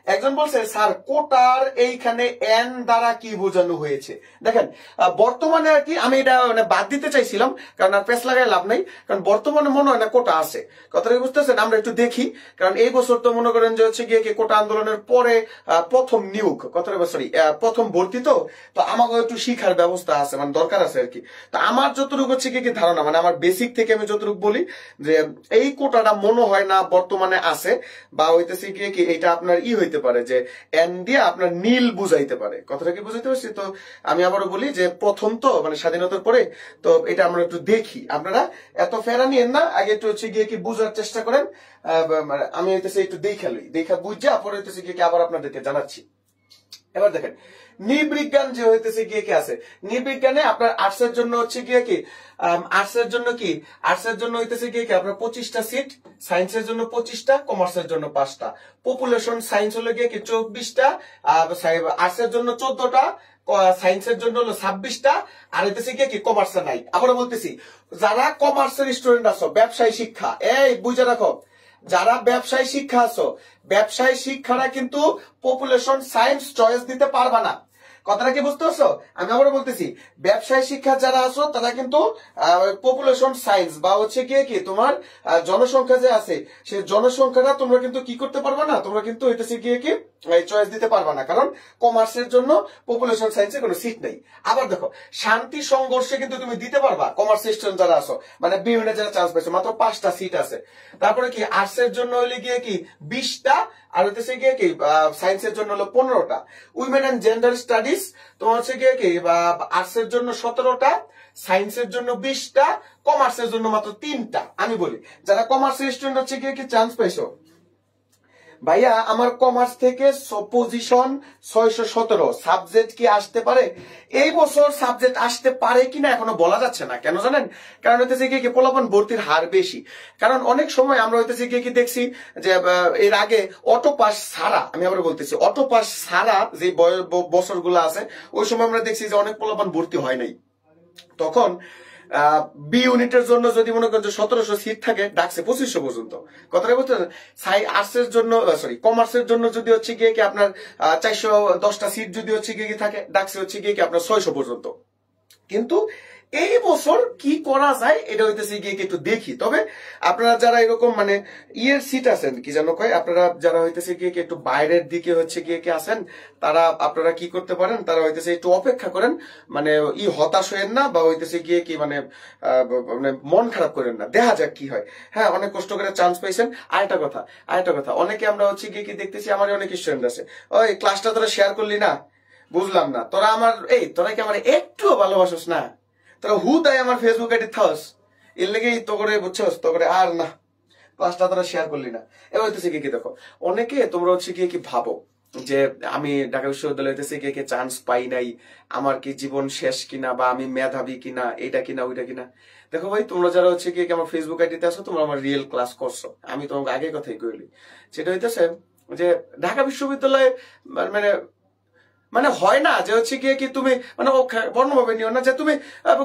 একজন বলছে স্যার কোটার এইখানে এন দ্বারা কি বোঝানো হয়েছে? দেখেন বর্তমানে আর কি আমি এটা মানে বাদ দিতে চাইছিলাম, কারণ আর পেস লাগাই লাভ নাই, কারণ বর্তমানে মনে হয় না কোটা আছে। কথাটা বুঝতেছেন? আমরা একটু দেখি, কারণ এই বছর তো মনে করেন যে হচ্ছে গিয়ে কি কোটা আন্দোলনের পরে প্রথম নিয়োগ, কথাটা সরি প্রথম ভর্তি, তো আমাকে একটু শিখার ব্যবস্থা আছে, মানে দরকার আছে আর কি। তো আমার যতটুকু হচ্ছে কি ধারণা, মানে আমার বেসিক থেকে আমি যতটুকু বলি যে এই কোটাটা মনে হয় না বর্তমানে আছে, বা হইতেছে গিয়ে কি এটা আপনার হইতে পারে যে এন দিয়ে আপনার নীল বুঝাইতে পারে। কথাটা কি বুঝাইতে পারছি? তো আমি আবারও বলি যে প্রথম তো মানে স্বাধীনতার পরে, তো এটা আমরা একটু দেখি, আপনারা এত ফেরা নিয়েন না, আগে একটু হচ্ছে গিয়ে কি বুঝার চেষ্টা করেন। আমি হইতেছে একটু দেখা বুঝা পরে হইতেছে গিয়ে কি আবার আপনাদেরকে জানাচ্ছি। এবার দেখেন নৃবিজ্ঞান যে হইতেছে গিয়ে কি আছে, নৃবিজ্ঞানে আপনার আর্টসের জন্য হচ্ছে গিয়ে কি আর্টসের জন্য হইতেছে গিয়ে কি আপনার 25টা সিট, সায়েন্সের জন্য 25টা, কমার্সের জন্য 5টা, পপুলেশন সায়েন্স হলো গিয়ে কি 24টা, আর্টসের জন্য 14টা, সায়েন্সের জন্য হলো 26টা, আর হইতেছে গিয়ে কি কমার্সে নাই। আবার বলতেছি যারা কমার্সের স্টুডেন্ট আছো, ব্যবসায়ী শিক্ষা, এই বুঝে রাখো, যারা ব্যবসায়ী শিক্ষা আছো, ব্যবসায়ী শিক্ষাটা কিন্তু পপুলেশন সায়েন্স চয়েস দিতে পারবা না। কথাটা কি বুঝতে পারছো? আমি আবারও বলতেছি, ব্যবসায় শিক্ষা যারা আছো তারা কিন্তু পপুলেশন সায়েন্স বা হচ্ছে গিয়ে কি তোমার জনসংখ্যা যে আছে সেই জনসংখ্যাটা তোমরা কিন্তু কি করতে পারবা না, তোমরা কিন্তু হইতেছে গিয়ে কি চয়েস দিতে পারবা না, কারণ কমার্সের জন্য পপুলেশন সায়েন্সে কোনো সিট নেই। আবার দেখো, শান্তি সংঘর্ষে কিন্তু তুমি দিতে পারবা কমার্স স্টুডেন্ট যারা আছো, মানে বিভিন্ন যারা চান্স পাইছো, মাত্র 5টা সিট আছে। তারপরে কি আর্টসের জন্য হলে গিয়ে কি 20টা, আর হইতেছে গিয়ে কি সায়েন্সের জন্য হলো 15টা। উইমেন এন্ড জেন্ডার স্টাডিজ তোমার হচ্ছে গিয়ে কি আর্টসের জন্য 17টা, সায়েন্সের জন্য 20টা, কমার্সের জন্য মাত্র 3টা। আমি বলি যারা কমার্সের স্টুডেন্ট হচ্ছে গিয়ে কি চান্স পাইছো, ভাইয়া আমার কমার্স থেকে পজিশন 617, সাবজেক্ট কি আসতে পারে? এই বছর সাবজেক্ট আসতে পারে কিনা এখনো বলা যাচ্ছে না। কেন জানেন? কারণ হইতেছে কি পোলাপান ভর্তির হার বেশি। কারণ অনেক সময় আমরা হইতেছে কি দেখছি যে এর আগে অটো পাস ছাড়া, আমি আবার বলতেছি অটো পাস ছাড়া যে বছরগুলো আছে ওই সময় আমরা দেখছি যে অনেক পোলাপান ভর্তি হয় নাই। তখন বি ইউনিটের জন্য যদি মনে করেন 1700 সিট থাকে, ডাকছে 2500 পর্যন্ত। কথাটা বলতে আর্টসের জন্য সরি কমার্সের জন্য যদি হচ্ছে গিয়ে কি আপনার 410টা সিট যদি হচ্ছে গিয়ে থাকে, ডাকছে হচ্ছে গিয়ে কি আপনার 600 পর্যন্ত। কিন্তু এই বছর কি করা যায় এটা হইতেছে গিয়ে একটু দেখি। তবে আপনারা যারা এরকম মানে ইয়ের সিট আছেন, কি যেন কয়, আপনারা যারা হইতেছে গিয়ে একটু বাইরের দিকে হচ্ছে গিয়ে কি আছেন, তারা আপনারা কি করতে পারেন, তারা হইতেছে একটু অপেক্ষা করেন, মানে হতাশ হয়েন না বা হইতেছে গিয়ে কি মানে মন খারাপ করেন না, দেখা যাক কি হয়। হ্যাঁ, অনেক কষ্ট করে চান্স পাইছেন। আরেকটা কথা অনেকে আমরা হচ্ছে গিয়ে কি দেখতেছি, আমার অনেক স্টুডেন্ট আছে, ওই ক্লাসটা তোরা শেয়ার করলি না, বুঝলাম না, তোরা কি আমার একটুও ভালোবাসোস না, তোরা হুদাই আমার ফেসবুক আইডি থাস, এর লেগেই তো করে বুঝছস, তো করে আর না ক্লাসটা তোরা শেয়ার করলি না। এবার হইতেছে কি দেখো, অনেকে তোমরা হচ্ছে গিয়ে কি ভাবো যে আমি ঢাকা বিশ্ববিদ্যালয় হইতেছে গিয়ে কি চান্স পাই নাই, আমার কি জীবন শেষ কিনা, বা আমি মেধাবী কিনা, এটা কিনা ওইটা কিনা। দেখো ভাই, তোমরা যারা হচ্ছে গিয়ে আমার ফেসবুক আইডিতে আসো, তোমরা আমার রিয়েল ক্লাস করছো, আমি তোমাকে আগে কথাই কইলি। সেটা হইতেছে যে ঢাকা বিশ্ববিদ্যালয়ে মানে মানে হয় না যে হচ্ছে গিয়ে কি তুমি মানে বর্ণভাবে নিও না যে তুমি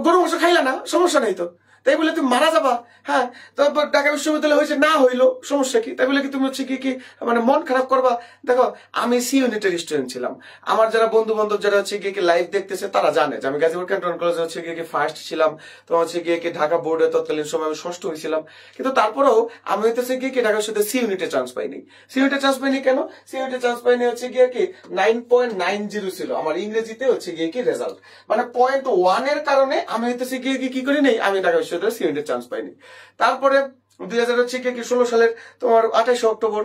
গরু মাংস খাইলা না, সমস্যা নেই তো, তাই বলে তুমি মারা যাবা। হ্যাঁ, তারপর ঢাকা বিশ্ববিদ্যালয় হয়েছে না হইলো, সমস্যা কি? তাই বলে কি তুমি হচ্ছে কি মানে মন খারাপ করবা? দেখো, আমি সি ইউনিটের স্টুডেন্ট ছিলাম। আমার যারা বন্ধু বান্ধব যারা হচ্ছে গিয়ে লাইভ দেখতেছে তারা জানে যে আমি গাজীপুর ক্যান্টনমেন্ট কলেজে হচ্ছে গিয়ে ফার্স্ট ছিলাম। তো হচ্ছে গিয়ে ঢাকা বোর্ডে তৎকালীন সময় আমি 6ষ্ঠ হয়েছিলাম। কিন্তু তারপরেও আমি হইতেছে গিয়ে ঢাকা বিশ্ববিদ্যালয় সি ইউনিটে চান্স পাইনি। সি ইউনিটে চান্স পাইনি কেন? সি ইউনিটে চান্স পাইনি হচ্ছে গিয়ে 9.90 ছিল আমার ইংরেজিতে হচ্ছে গিয়ে রেজাল্ট, মানে 0.1 এর কারণে আমি হইতেছে গিয়ে কি করি নেই, আমি ঢাকা বিশ্ববিদ্যালয় সি ইউনিটে চান্স পাইনি। তারপরে 2016 সালের তোমার 28 অক্টোবর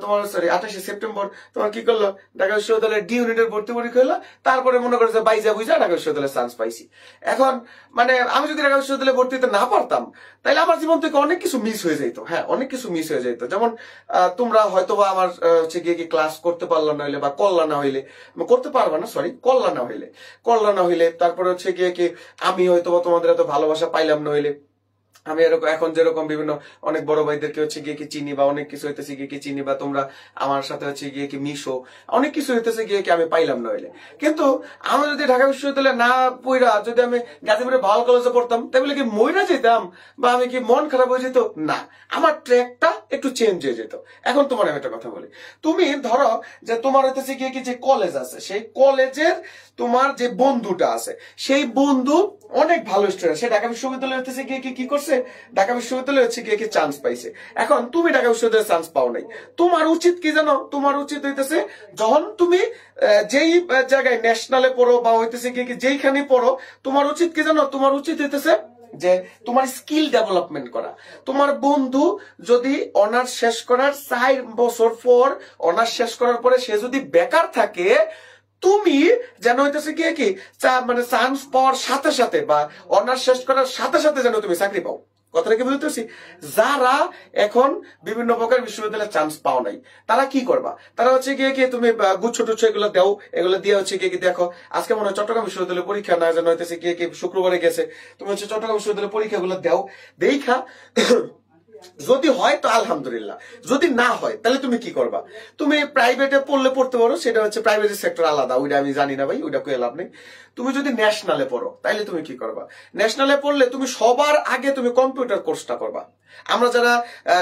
তোমার সরি 28 সেপ্টেম্বর তোমার কি করলো, ঢাকা বিশ্ববিদ্যালয়ের ডি ইউনিটের ভর্তি পরীক্ষা হলো। তারপরে মনে করে যে বাইজা বুঝা ঢাকা বিশ্ববিদ্যালয়ে চান্স পাইছি। এখন মানে আমি যদি ঢাকা বিশ্ববিদ্যালয়ে ভর্তি হতে না পারতাম, তাহলে আমার জীবন থেকে অনেক কিছু মিস হয়ে যেত। হ্যাঁ, অনেক কিছু মিস হয়ে যেত। যেমন তোমরা হয়তো বা আমার হচ্ছে গিয়ে ক্লাস করতে পারলা না হইলে, বা করলা না হইলে, করতে পারবা না সরি করলা না হইলে তারপরে হচ্ছে গিয়ে আমি হয়তো বা তোমাদের এত ভালোবাসা পাইলাম না হইলে, আমি এরকম এখন যেরকম বিভিন্ন অনেক বড় ভাইদেরকে হচ্ছে গিয়ে চিনি, বা অনেক কিছু হইতেছে গিয়ে চিনি, বা তোমরা আমার সাথে হচ্ছে গিয়ে মিশো, অনেক কিছু হইতেছে গিয়ে আমি পাইলাম না হইলে। কিন্তু আমি যদি ঢাকা বিশ্ববিদ্যালয়ে না পড়া যদি আমি গাজীপুরে ভালো কলেজে পড়তাম, তাই বলে কি মইরা যেতাম বা আমি কি মন খারাপ হয়ে যেত? না, আমার ট্র্যাকটা একটু চেঞ্জ হয়ে যেত। এখন তোমার আমি একটা কথা বলি, তুমি ধরো যে তোমার হইতেছে গিয়ে যে কলেজ আছে, সেই কলেজের তোমার যে বন্ধুটা আছে, সেই বন্ধু অনেক ভালো স্টুডেন্ট, সে ঢাকা বিশ্ববিদ্যালয় হইতেছে গিয়ে কি করছে, ঢাকা বিশ্ববিদ্যালয় হচ্ছে গিয়ে চান্স পাইছে। এখন তুমি ঢাকা বিশ্ববিদ্যালয়ে চান্স পাও নাই, তোমার উচিত কি জানো? তোমার উচিত হইতেছে যখন তুমি যেই জায়গায় ন্যাশনালে পড়ো বা হইতেছে গিয়ে যেইখানে পড়ো, তোমার উচিত কি জানো? তোমার উচিত হইতেছে যে তোমার স্কিল ডেভেলপমেন্ট করা। তোমার বন্ধু যদি অনার্স শেষ করার 4 বছর পর, অনার্স শেষ করার পরে সে যদি বেকার থাকে, তুমি যেন হইতেছে কি মানে চান্স পাওয়ার সাথে সাথে বা অনার্স শেষ করার সাথে সাথে যেন তুমি চাকরি পাও। কথাটা কি বুঝতেছি? যারা এখন বিভিন্ন প্রকার বিশ্ববিদ্যালয়ে চান্স পাও নাই, তারা কি করবা? তারা হচ্ছে গিয়ে তুমি গুচ্ছ টুচ্ছ এগুলো দাও, এগুলো দিয়ে হচ্ছে গিয়ে দেখো, আজকে মনে হয় চট্টগ্রাম বিশ্ববিদ্যালয়ের পরীক্ষা না যেন হইতেছে গিয়ে শুক্রবারে গেছে, তুমি হচ্ছে চট্টগ্রাম বিশ্ববিদ্যালয়ের পরীক্ষাগুলো দাও, দেখা যদি হয় তো আলহামদুলিল্লাহ, যদি না হয় তাহলে তুমি কি করবা? তুমি প্রাইভেটে পড়লে পড়তে পারো, সেটা হচ্ছে প্রাইভেট সেক্টর আলাদা, ওইটা আমি জানি না ভাই, ওইটা কয়ে লাভ নেই। তুমি যদি ন্যাশনালে পড়ো তাহলে তুমি কি করবা? ন্যাশনালে পড়লে তুমি সবার আগে তুমি কম্পিউটার কোর্সটা করবা। আমরা যারা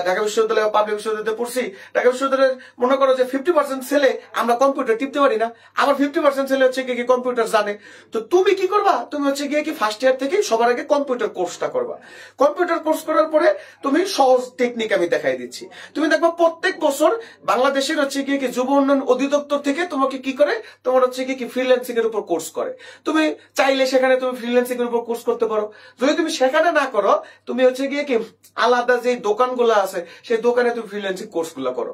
ঢাকা বিশ্ববিদ্যালয় পাবলিক বিশ্ববিদ্যালয়ে পড়ছি, ঢাকা বিশ্ববিদ্যালয়ের মনে করো যে 50% ছেলে আমরা কম্পিউটার টিপতে পারি না, আবার 50% ছেলে হচ্ছে কি কম্পিউটার জানে। তো তুমি কি করবা, তুমি হচ্ছে গিয়ে কি ফার্স্ট ইয়ার থেকে সবার আগে কম্পিউটার কোর্সটা করবা। কম্পিউটার কোর্স করার পরে তুমি সহজ টেকনিক আমি দেখাই দিচ্ছি। তুমি দেখবা প্রত্যেক বছর বাংলাদেশের হচ্ছে গিয়ে কি যুব উন্নয়ন অধিদপ্তর থেকে তোমাকে কি করে, তোমার হচ্ছে কি ফ্রিল্যান্সিং এর উপর কোর্স করে। তুমি চাইলে সেখানে তুমি ফ্রিল্যান্সিং এর উপর কোর্স করতে পারো। যদি তুমি সেখানে না করো, তুমি হচ্ছে গিয়ে কি আলাদা যে দোকানগুলো আছে সেই দোকানে তুমি ফ্রিল্যান্সিং কোর্স গুলো করো,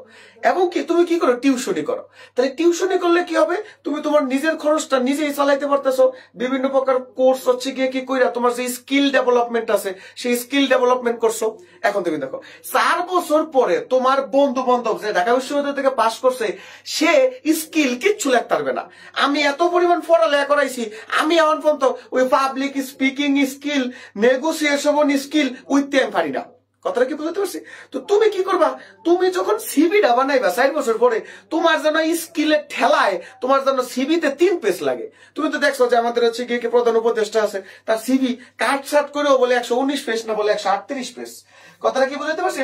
এবং কি তুমি কি করো, টিউশনি করো। তাহলে টিউশনি করলে কি হবে, তুমি তোমার নিজের খরচটা নিজেই চালাইতে পারতেছো। বিভিন্ন প্রকার কোর্স হচ্ছে গিয়ে কি কইরা তোমার যে স্কিল ডেভেলপমেন্ট আছে সেই স্কিল ডেভেলপমেন্ট করছো। এখন তুমি দেখো 4 বছর পরে তোমার বন্ধু বান্ধব যে ঢাকা বিশ্ববিদ্যালয় থেকে পাশ করছে সে স্কিল কিচ্ছু লিখতে পারবে না। আমি এত পরিমাণ পড়ালেখা করাইছি, আমি এখন পর্যন্ত ওই public speaking skill, negotiation skill উইতে আমি পারি না। কথাটা কি বুঝতে পারছি? তো তুমি কি করবা, তুমি যখন সিভিটা বানাইবা 4 বছর পরে, তোমার যেন স্কিলের ঠেলায় তোমার যেন সিভিতে 3 পেজ লাগে। তুমি তো দেখছো যে আমাদের হচ্ছে কি প্রধান উপদেষ্টা আছে, তার সিভি কাট সাট করেও বলে 119 পেজ না, বলে 138 পেজ। কথাটা কি বুঝতে পারছি?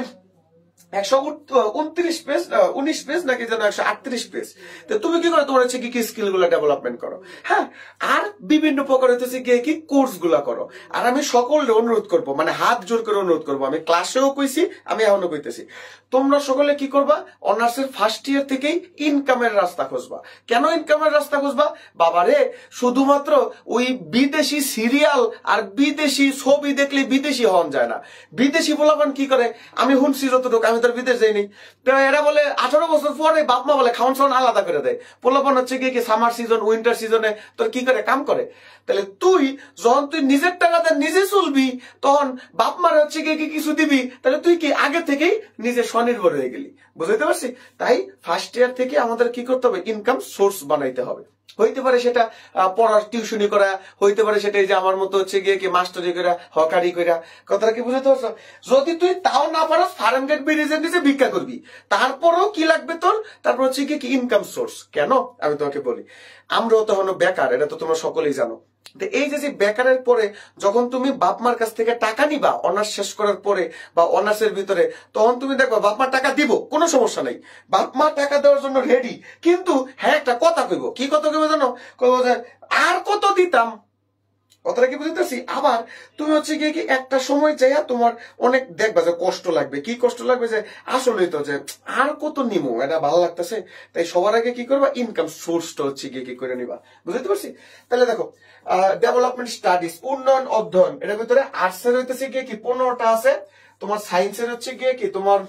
129 পেজ 19 পেজ নাকি যেন 138 পেজ। তো তুমি কি করো, তোমার হচ্ছে কি স্কিল গুলা ডেভেলপমেন্ট করো। হ্যাঁ, আর বিভিন্ন প্রকার হচ্ছে কি কোর্স গুলা করো। আর আমি সকলে অনুরোধ করবো, মানে হাত জোর করে অনুরোধ করবো, আমি ক্লাসেও কইছি, আমি এখনো কইতেছি, তোমরা সকলে কি করবা, অনার্সের ফার্স্ট ইয়ার থেকেই ইনকামের রাস্তা খুঁজবা। কেন ইনকামের রাস্তা খুঁজবা? বাবারে, শুধুমাত্র ওই বিদেশি সিরিয়াল আর বিদেশি ছবি দেখলে বিদেশি হন যায় না। বিদেশি বলাবান কি করে, আমি শুনছি যতটুকু, আমি তোর বিদেশ যাইনি, তো এরা বলে 18 বছর পরে বাপ মা বলে খাওয়ান খাওয়ান আলাদা করে দেয়। পোলাপান হচ্ছে কি সামার সিজন উইন্টার সিজনে তোর কি করে কাম করে। তাহলে তুই যখন তুই নিজের টাকাতে নিজে চলবি, তখন বাপ মার হচ্ছে কি কিছু দিবি, তাহলে তুই কি আগে থেকেই নিজে স্বনির্ভর হয়ে গেলি। বুঝতে পারছি? তাই ফার্স্ট ইয়ার থেকে আমাদের কি করতে হবে, ইনকাম সোর্স বানাইতে হবে। হইতে পারে সেটা পড়ার টিউশনি করা, হইতে পারে সেটা যে আমার মতো হচ্ছে গিয়ে কি মাস্টারি করা, হকারি করা। কথাটা কি বুঝতে পারছো? যদি তুই তাও না পারস, ফার্মগেট ব্রিজের নিচে ভিক্ষা করবি, তারপরেও কি লাগবে তোর, তারপর হচ্ছে কি ইনকাম সোর্স। কেন আমি তোমাকে বলি, আমরাও তো হলো বেকার, এটা তো তোমরা সকলেই জানো। এই যে বেকারের পরে যখন তুমি বাপমার কাছ থেকে টাকা নিবা অনার্স শেষ করার পরে বা অনার্সের ভিতরে, তখন তুমি দেখো বাপমার টাকা দিব, কোনো সমস্যা নেই, বাপমা টাকা দেওয়ার জন্য রেডি। কিন্তু হ্যাঁ, একটা কথা কইব, কি কথা কইব জানো, কইব যে আর কত দিতাম। কথাটা কি বুঝতে পারছি? আবার তুমি হচ্ছে গিয়ে কি একটা সময় চাইয়া তোমার অনেক দেখবা যে কষ্ট লাগবে। কি কষ্ট লাগবে, যে আসলেই তো যে আর কত নিমো, এটা ভালো লাগতেছে। তাই সবার আগে কি করবা, ইনকাম সোর্সটা হচ্ছে গিয়ে কি করে নিবা। বুঝতে পারছি? তাহলে দেখো, ডেভেলপমেন্ট স্টাডিজ, উন্নয়ন অধ্যয়ন, এটার ভিতরে আর্টসের হইতেছে গিয়ে কি 15টা আছে, তোমার সায়েন্সের হচ্ছে গিয়ে কি তোমার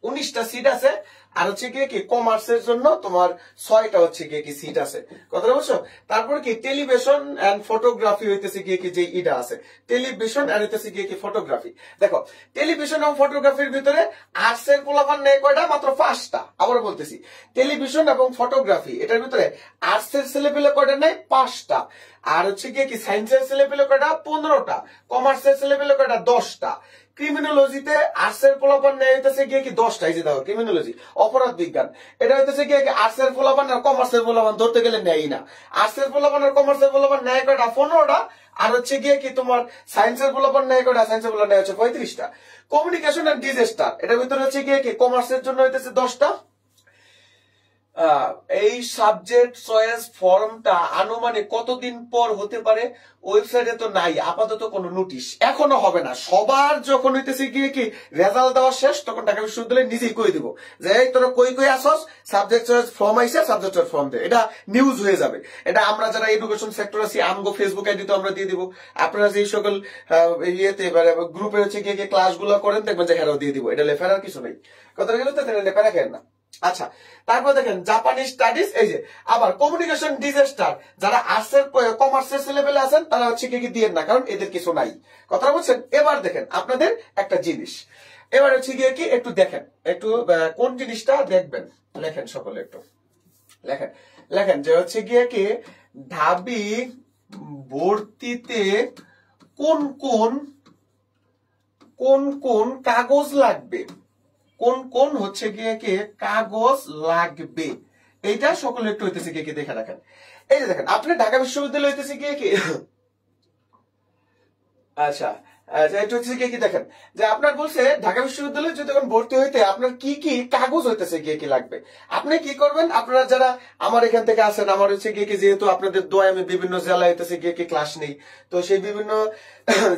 19টা সিট আছে, আর হচ্ছে গিয়ে কি কমার্সের জন্য তোমার 6টা হচ্ছে গিয়ে কি সিট আছে। কথাটা বুঝছো? তারপরে কি টেলিভিশন এন্ড ফটোগ্রাফি হইতেছে গিয়ে কি যে ইটা আছে, টেলিভিশন আর হইতেছে গিয়ে কি ফটোগ্রাফি। দেখো, টেলিভিশন এবং ফটোগ্রাফির ভিতরে আর্টসের পোলাপান নেই কয়টা, মাত্র 5টা। আবার বলতেছি, টেলিভিশন এবং ফটোগ্রাফি এটার ভিতরে আর্টসের ছেলেপেলে কয়টা নেই, 5টা। আর হচ্ছে গিয়ে কি সায়েন্সের ছেলেপেলে কয়টা, 15টা। কমার্সের ছেলেপেলে কয়টা, 10টা। ক্রিমিনোলজিতে আর্টসের পোলাপান নেয় হইতেছে গিয়ে কি 10টা। এই যে দেখো, ক্রিমিনোলজি অপরাধ বিজ্ঞান, এটা হইতেছে গিয়ে কি আর্টসের পোলাপান আর কমার্সের পোলাপান ধরতে গেলে নেয় না। আর্টসের পোলাপান আর কমার্সের পোলাপান নেয় কয়টা, 15টা। আর হচ্ছে গিয়ে কি তোমার সায়েন্সের পোলাপান নেয় কয়টা, সায়েন্সের পোলাপান নেয় হচ্ছে 35টা। কমিউনিকেশন এন্ড ডিজাস্টার, এটার ভিতরে হচ্ছে গিয়ে কি কমার্সের জন্য হইতেছে 10টা। এই সাবজেক্ট চয়েস ফর্মটা আনুমানিক কতদিন পর হতে পারে, ওয়েবসাইটে তো নাই আপাতত কোনো নোটিশ, এখনো হবে না। সবার যখন হইতেছে গিয়ে কি রেজাল্ট দেওয়া শেষ, তখন ঢাকা বিশ্ববিদ্যালয় নিজেই কই দিব যে এই তোরা কই কই আসস, সাবজেক্ট চয়েস ফর্ম আইসে, সাবজেক্ট চয়েস ফর্ম দে। এটা নিউজ হয়ে যাবে। এটা আমরা যারা এডুকেশন সেক্টর আছি, আমগো ফেসবুক আইডি তো আমরা দিয়ে দিব। আপনারা যে সকল ইয়েতে গ্রুপে হচ্ছে গিয়ে ক্লাস গুলো করেন, দেখবেন যে হেরাও দিয়ে দিব। এটা লেফার কিছু নেই। কথা গেলে তো লেফারা খেন না। আচ্ছা, তারপর দেখেন জাপানি স্টাডিজ। এই যে আবার কমিউনিকেশন ডিজাস্টার, যারা আর্টসের কমার্সের ছেলেপেলে আছেন তারা হচ্ছে কি দিয়ে না, কারণ এদের কিছু নাই। কথা বলছেন? এবার দেখেন আপনাদের একটা জিনিস, এবার হচ্ছে গিয়ে কি একটু দেখেন, একটু কোন জিনিসটা দেখবেন, লেখেন সকলে, একটু লেখেন। লেখেন যে হচ্ছে গিয়ে কি ঢাবি ভর্তিতে কোন কোন কোন কোন কাগজ লাগবে, কোন কোন হচ্ছে গিয়ে কি কাগজ লাগবে, এইটা সকলে একটু হইতেছে গিয়ে কি দেখে রাখেন। এই যে দেখেন, আপনি ঢাকা বিশ্ববিদ্যালয় হইতেছে গিয়ে কি আচ্ছা এটা হচ্ছে কি দেখেন যে আপনার বলছে ঢাকা বিশ্ববিদ্যালয়ে যদি এখন ভর্তি হইতে আপনার কি কি কাগজ হইতেছে কি লাগবে। আপনি কি করবেন, আপনারা যারা আমার এখান থেকে আসেন, আমার হচ্ছে কি যেহেতু আপনাদের দোয়ায় আমি বিভিন্ন জেলা হইতেছে কি ক্লাস নেই, তো সেই বিভিন্ন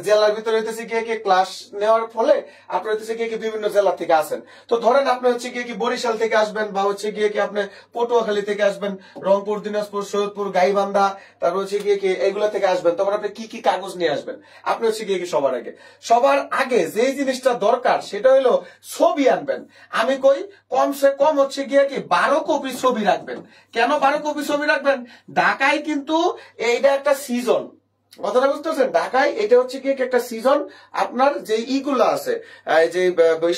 জেলার ভিতরে হইতেছে কি ক্লাস নেওয়ার ফলে আপনার হইতেছে কি বিভিন্ন জেলা থেকে আসেন। তো ধরেন আপনি হচ্ছে কি বরিশাল থেকে আসবেন, বা হচ্ছে কি আপনি পটুয়াখালী থেকে আসবেন, রংপুর, দিনাজপুর, সৈয়দপুর, গাইবান্ধা, তারপর হচ্ছে কি এগুলা থেকে আসবেন, তখন আপনি কি কি কাগজ নিয়ে আসবেন। আপনি হচ্ছে কি সবার আগে যে জিনিসটা দরকার সেটা হলো ছবি আনবেন। আমি কই কমসে কম হচ্ছে গিয়ে কি 12 কপি ছবি রাখবেন। কেন 12 কপি ছবি রাখবেন? ঢাকায় কিন্তু এইটা একটা সিজন, কথাটা বুঝতে পারছেন? ঢাকায় এটা হচ্ছে কি একটা সিজন। আপনার যে ইগুলা আছে, যে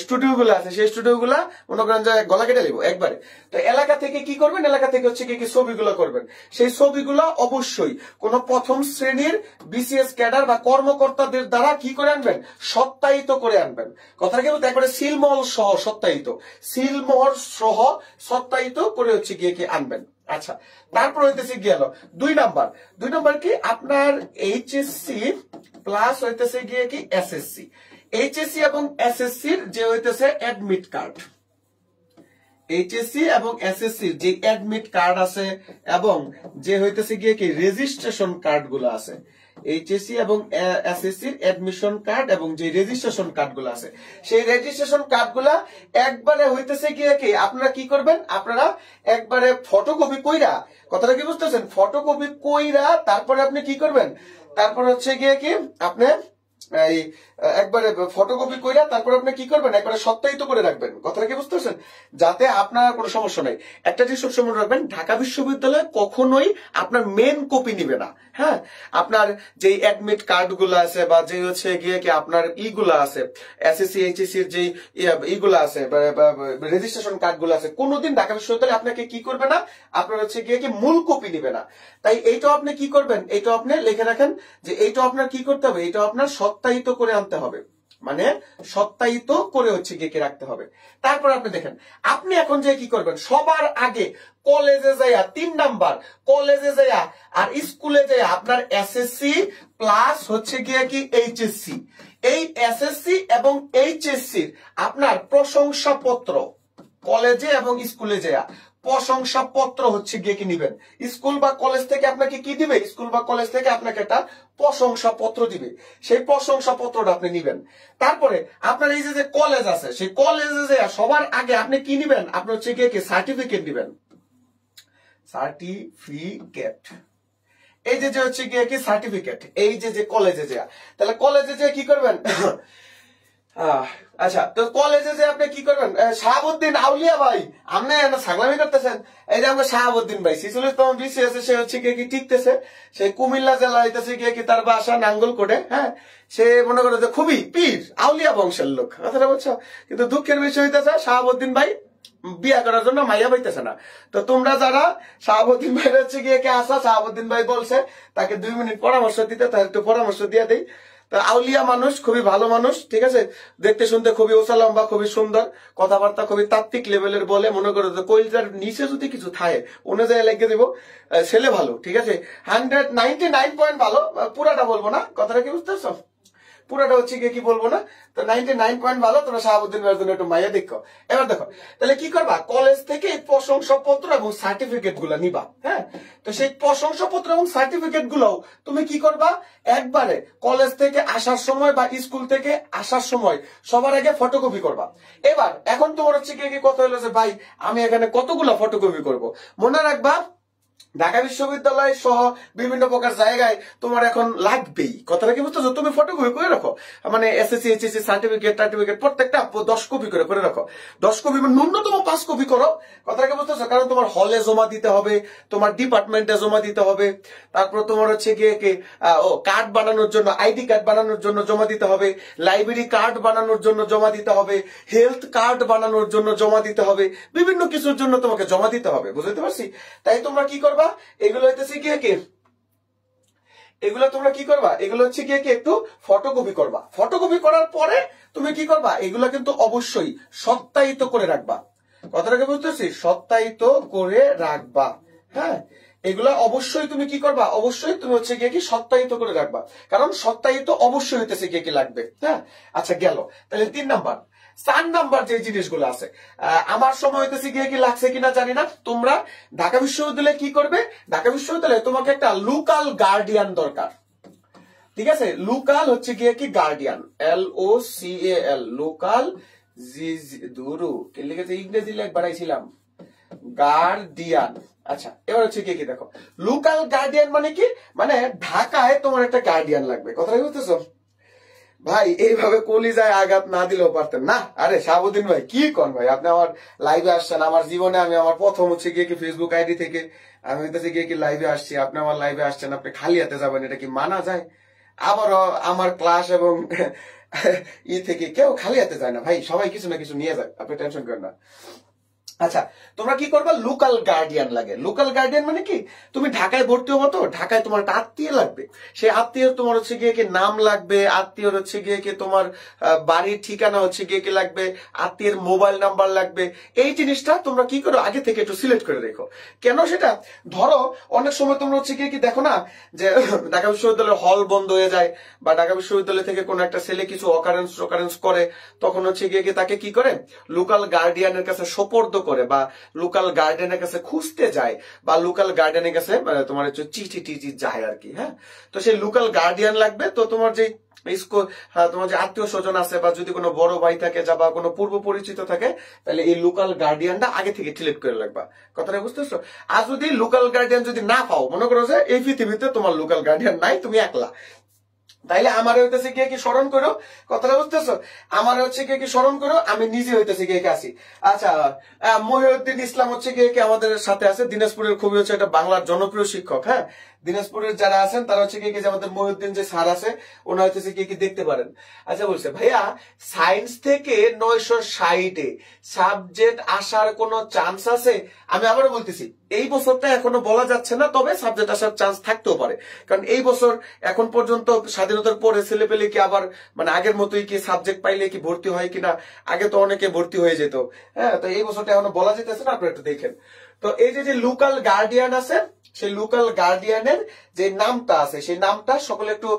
স্টুডিও গুলো আছে, সেই স্টুডিও গুলা মনে করেন যে গলা কেটে নেবো একবারে। তো এলাকা থেকে কি করবেন, এলাকা থেকে হচ্ছে কি ছবিগুলো করবেন। সেই ছবিগুলো অবশ্যই কোন প্রথম শ্রেণীর বিসিএস ক্যাডার বা কর্মকর্তাদের দ্বারা কি করে আনবেন, সত্যায়িত করে আনবেন। কথাটা কি বলতে একবারে সিলমোহর সহ সত্যায়িত, সিলমোহর সহ সত্যায়িত করে হচ্ছে গিয়ে কি আনবেন। আচ্ছা, তারপর হইতেছে গেল 2 নাম্বার কি আপনার এইচএসসি প্লাস হইতেছে গিয়ে কি এসএসসি। এইচএসসি এবং এসএসসির যে হইতেছে অ্যাডমিট কার্ড, এইচএসসি এবং এসএসসির যে অ্যাডমিট কার্ড আছে এবং যে হইতেছে গিয়ে কি রেজিস্ট্রেশন কার্ড গুলো আছে, এইচএসসি এবং এসএসসির অ্যাডমিশন কার্ড এবং যে রেজিস্ট্রেশন কার্ড গুলো আছে, সেই রেজিস্ট্রেশন কার্ড গুলা একবারে হইতেছে গিয়ে কি আপনারা কি করবেন, আপনারা একবারে ফটোকপি কইরা, কথাটা কি বুঝতেছেন, ফটোকপি কইরা তারপরে আপনি কি করবেন, তারপর হচ্ছে গিয়ে কি আপনি এই একবারে ফটোকপি কইরা তারপর আপনি কি করবেন, একবারে সত্যায়িত করে রাখবেন। কথাটা কি বুঝতে পারছেন, যাতে আপনার কোনো সমস্যা নাই। একটা জিনিস সবসময় মনে রাখবেন, ঢাকা বিশ্ববিদ্যালয় কখনোই আপনার মেন কপি নিবে না। হ্যাঁ, আপনার যে অ্যাডমিট কার্ড গুলো আছে বা যে হচ্ছে গিয়ে কি আপনার ইগুলো আছে, এসএসসি এইচএসসি এর যে ইগুলো আছে, রেজিস্ট্রেশন কার্ড গুলো আছে, কোনোদিন ঢাকা বিশ্ববিদ্যালয় আপনাকে কি করবে না, আপনার হচ্ছে গিয়ে কি মূল কপি নিবে না। তাই এইটাও আপনি কি করবেন, এইটাও আপনি লিখে রাখেন যে এইটাও আপনার কি করতে হবে, এইটাও আপনার সত্যায়িত করে আনতে হবে, মানে সত্যায়িত করে হচ্ছে গিয়ে রাখতে হবে। তারপর আপনি দেখেন, আপনি এখন যে কি করবেন, সবার আগে কলেজে যাইয়া 3 নাম্বার কলেজে যাইয়া আর স্কুলে যাইয়া আপনার এসএসসি প্লাস হচ্ছে গিয়ে কি এইচএসসি, এই এসএসসি এবং এইচএসসি আপনার প্রশংসাপত্র কলেজে এবং স্কুলে যাইয়া প্রশংসাপত্র হচ্ছে গিয়ে কি নিবেন। স্কুল বা কলেজ থেকে আপনাকে কি দিবে, স্কুল বা কলেজ থেকে আপনাকে একটা প্রশংসাপত্র দিবে, সেই প্রশংসাপত্রটা আপনি নিবেন। তারপরে আপনার এই যে কলেজ আছে, সেই কলেজে যে সবার আগে আপনি কি নিবেন, আপনি হচ্ছে গিয়ে কি সার্টিফিকেট নিবেন, সার্টিফিকেট। এই যে হচ্ছে গিয়ে কি সার্টিফিকেট, এই যে কলেজে যা, তাহলে কলেজে যে কি করবেন, আচ্ছা, তো কলেজে যে আপনি কি করবেন, শাহাবুদ্দিন আউলিয়া ভাই, আপনি ছাগলামি করতেছেন, এই যে আমরা শাহাবুদ্দিন ভাই শিশুল ইসলাম বিসিএস সে হচ্ছে কি টিকতেছে, সে কুমিল্লা জেলা হইতেছে গিয়ে কি তার বাসা নাঙ্গলকোটে। হ্যাঁ, সে মনে করে যে খুবই পীর আউলিয়া বংশের লোক, কথাটা বলছো। কিন্তু দুঃখের বিষয় হইতেছে শাহাবুদ্দিন ভাই বিয়া করার জন্য মাইয়া পাইতেছে না। তো তোমরা যারা শাহাবুদ্দিন ভাই হচ্ছে গিয়ে কে আসা, শাহাবুদ্দিন ভাই বলছে তাকে 2 মিনিট পরামর্শ দিতে, তাহলে একটু পরামর্শ দিয়ে দেই। আউলিয়া মানুষ, খুবই ভালো মানুষ, ঠিক আছে, দেখতে শুনতে খুবই ওসা লম্বা, খুবই সুন্দর, কথাবার্তা খুবই তাত্ত্বিক লেভেলের বলে, মনে করো যে কইলজার নিচে যদি কিছু থাকে অনুযায়ী লেগে দিব। ছেলে ভালো, ঠিক আছে, 199 পয়েন্ট ভালো, পুরাটা বলবো না, কথাটা কি বুঝতে পারছো, পুরাটা হচ্ছে কি বলবো না। তো 99 পয়েন্ট ভালো, তোমরা শাহাবুদ্দিন ভাইয়ের জন্য একটু মাইয়া দেখো। এবার দেখো, তাহলে কি করবা, কলেজ থেকে এই প্রশংসাপত্র এবং সার্টিফিকেট গুলো নিবা। হ্যাঁ, তো সেই প্রশংসাপত্র এবং সার্টিফিকেট গুলো তুমি কি করবা, একবারে কলেজ থেকে আসার সময় বা স্কুল থেকে আসার সময় সবার আগে ফটোকপি করবা। এবার এখন তোমার হচ্ছে কি কথা হলো যে ভাই আমি এখানে কতগুলো ফটোকপি করব, মনে রাখবা ঢাকা বিশ্ববিদ্যালয় সহ বিভিন্ন প্রকার জায়গায় তোমার এখন লাগবেই। কথাটা কি বুঝতেছো, তুমি ফটোকপি করে রাখো, মানে এসএসসি এইচএসসি সার্টিফিকেট প্রত্যেকটা 10 কপি করে রাখো, 10 কপি ন্যূনতম 5 কপি করো। কথাটা কি বুঝতেছো, কারণ তোমার হলে জমা দিতে হবে, তোমার ডিপার্টমেন্টে জমা দিতে হবে, তারপর তোমার হচ্ছে গিয়ে কার্ড বানানোর জন্য, আইডি কার্ড বানানোর জন্য জমা দিতে হবে, লাইব্রেরি কার্ড বানানোর জন্য জমা দিতে হবে, হেলথ কার্ড বানানোর জন্য জমা দিতে হবে, বিভিন্ন কিছুর জন্য তোমাকে জমা দিতে হবে, বুঝতে পারছি। তাই তোমরা কি করবা, এগুলো হইতেছে গিয়ে কি, এগুলো তোমরা কি করবা, এগুলো হচ্ছে গিয়ে কি একটু ফটোকপি করবা। ফটোকপি করার পরে তুমি কি করবা, এগুলো কিন্তু অবশ্যই সত্যায়িত করে রাখবা। কথাটাকে বুঝতেছি, সত্যায়িত করে রাখবা। হ্যাঁ, এগুলা অবশ্যই তুমি কি করবা, অবশ্যই তুমি হচ্ছে গিয়ে কি সত্যায়িত করে রাখবা, কারণ সত্যায়িত অবশ্যই হইতেছে গিয়ে কি লাগবে। হ্যাঁ, আচ্ছা গেল। তাহলে 3 নাম্বার। 4 নাম্বার যে জিনিসগুলো আছে, আমার সময় হইতেছে গিয়ে কি লাগছে কিনা জানি না, তোমরা ঢাকা বিশ্ববিদ্যালয়ে কি করবে, ঢাকা বিশ্ববিদ্যালয়ে তোমাকে একটা লোকাল গার্ডিয়ান দরকার। ঠিক আছে, লোকাল হচ্ছে গিয়ে কি গার্ডিয়ান, LOCAL, লোকাল দুরু কে লিখেছে, ইংরেজি লেখ বাড়াইছিলাম, গার্ডিয়ান। আচ্ছা, এবার হচ্ছে কি দেখো, লোকাল গার্ডিয়ান মানে কি, মানে ঢাকায় তোমার একটা গার্ডিয়ান লাগবে। কথাটা বুঝতেছো ভাই? এইভাবে কলিজায় আঘাত না দিলেও পারতেন না। আরে শাহাবুদ্দিন ভাই কি কন ভাই, আপনি আমার লাইভে আসছেন, আমার জীবনে আমি আমার প্রথম হচ্ছে গিয়ে কি ফেসবুক আইডি থেকে আমি হইতেছে গিয়ে কি লাইভে আসছি, আপনি আমার লাইভে আসছেন, আপনি খালি হাতে যাবেন, এটা কি মানা যায়? আবারও আমার ক্লাস এবং থেকে কেউ খালি হাতে যায় না ভাই, সবাই কিছু না কিছু নিয়ে যায়, আপনি টেনশন করেন না। আচ্ছা, তোমরা কি করবা, লোকাল গার্ডিয়ান লাগে। লোকাল গার্ডিয়ান মানে কি, তুমি ঢাকায় ভর্তি হবো তো, ঢাকায় তোমার একটা আত্মীয় লাগবে, সেই আত্মীয় তোমার হচ্ছে গিয়ে কি নাম লাগবে, আত্মীয় হচ্ছে গিয়ে কি তোমার বাড়ির ঠিকানা হচ্ছে গিয়ে কি লাগবে, আত্মীয়ের মোবাইল নাম্বার লাগবে। এই জিনিসটা তোমরা কি করো, আগে থেকে একটু সিলেক্ট করে রেখো। কেন সেটা, ধরো অনেক সময় তোমরা হচ্ছে গিয়ে কি দেখো না যে ঢাকা বিশ্ববিদ্যালয়ের হল বন্ধ হয়ে যায়, বা ঢাকা বিশ্ববিদ্যালয় থেকে কোনো একটা ছেলে কিছু অকারেন্স করে, তখন হচ্ছে গিয়ে কি তাকে কি করে, লোকাল গার্ডিয়ানের কাছে সোপর্দ করে, বা লোকাল গার্ডিয়ানের কাছে খুঁজতে যায়, বা লোকাল গার্ডিয়ানের কাছে তোমার হচ্ছে চিঠি টিঠি যায় আর কি। হ্যাঁ, তো সেই লোকাল গার্ডিয়ান লাগবে। তো তোমার যে তোমার যে আত্মীয় স্বজন আছে, বা যদি কোনো বড় ভাই থাকে যা, বা কোনো পূর্ব পরিচিত থাকে, তাহলে এই লোকাল গার্ডিয়ানটা আগে থেকে সিলেক্ট করে রাখবা। কথাটা বুঝতেছো? আর যদি লোকাল গার্ডিয়ান যদি না পাও, মনে করো যে এই পৃথিবীতে তোমার লোকাল গার্ডিয়ান নাই, তুমি একলা, তাইলে আমার হইতেছে গিয়ে কি স্মরণ করো। কথাটা বুঝতেছো? আমার হচ্ছে গিয়ে কি স্মরণ করো, আমি নিজে হইতেছে গিয়ে কি আসি। আচ্ছা, মহিউদ্দিন ইসলাম হচ্ছে গিয়ে কি আমাদের সাথে আছে, দিনাজপুরের খুবই হচ্ছে একটা বাংলার জনপ্রিয় শিক্ষক। হ্যাঁ, দিনাজপুরের যারা আছেন তারা হচ্ছে গিয়ে যে আমাদের মহিউদ্দিন যে স্যার আছে, ওনার হচ্ছে গিয়ে কি দেখতে পারেন। আচ্ছা, বলছে ভাইয়া সায়েন্স থেকে 960-এ সাবজেক্ট আসার কোনো চান্স আছে? আমি আবারও বলতেছি, এই বছরটা এখনো বলা যাচ্ছে না, তবে সাবজেক্ট আসার চান্স থাকতেও পারে, কারণ এই বছর এখন পর্যন্ত স্বাধীনতার পরে ছেলে পেলে কি আবার মানে আগের মতোই কি সাবজেক্ট পাইলে কি ভর্তি হয় কিনা, আগে তো অনেকে ভর্তি হয়ে যেত। হ্যাঁ, তো এই বছরটা এখনো বলা যেতেছে না, আপনারা একটু দেখেন। তো এই যে লোকাল গার্ডিয়ান আছে, সেই লোকাল গার্ডিয়ানের যে নামটা আছে, সেই নামটা সকলে একটু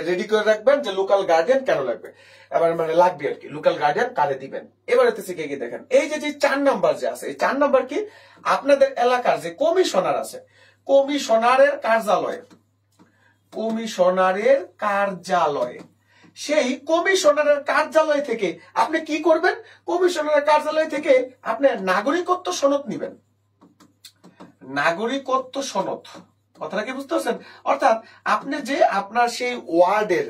রেডি করে রাখবেন, যে লোকাল গার্ডিয়ান কেন লাগবে, এবার মানে লাগবে আর কি, লোকাল গার্ডিয়ান কারে দিবেন। এবার হচ্ছে কি দেখেন, এই যে 4 নাম্বার যে আছে, এই 4 নাম্বার কি, আপনাদের এলাকার যে কমিশনার আছে, কমিশনারের কার্যালয়ে, সেই কমিশনারের কার্যালয় থেকে আপনি কি করবেন, কমিশনারের কার্যালয় থেকে আপনি নাগরিকত্ব সনদ নিবেন। নাগরিকত্ব সনদ, কথাটা কি বুঝতে পারছেন? অর্থাৎ আপনি যে আপনার সেই ওয়ার্ডের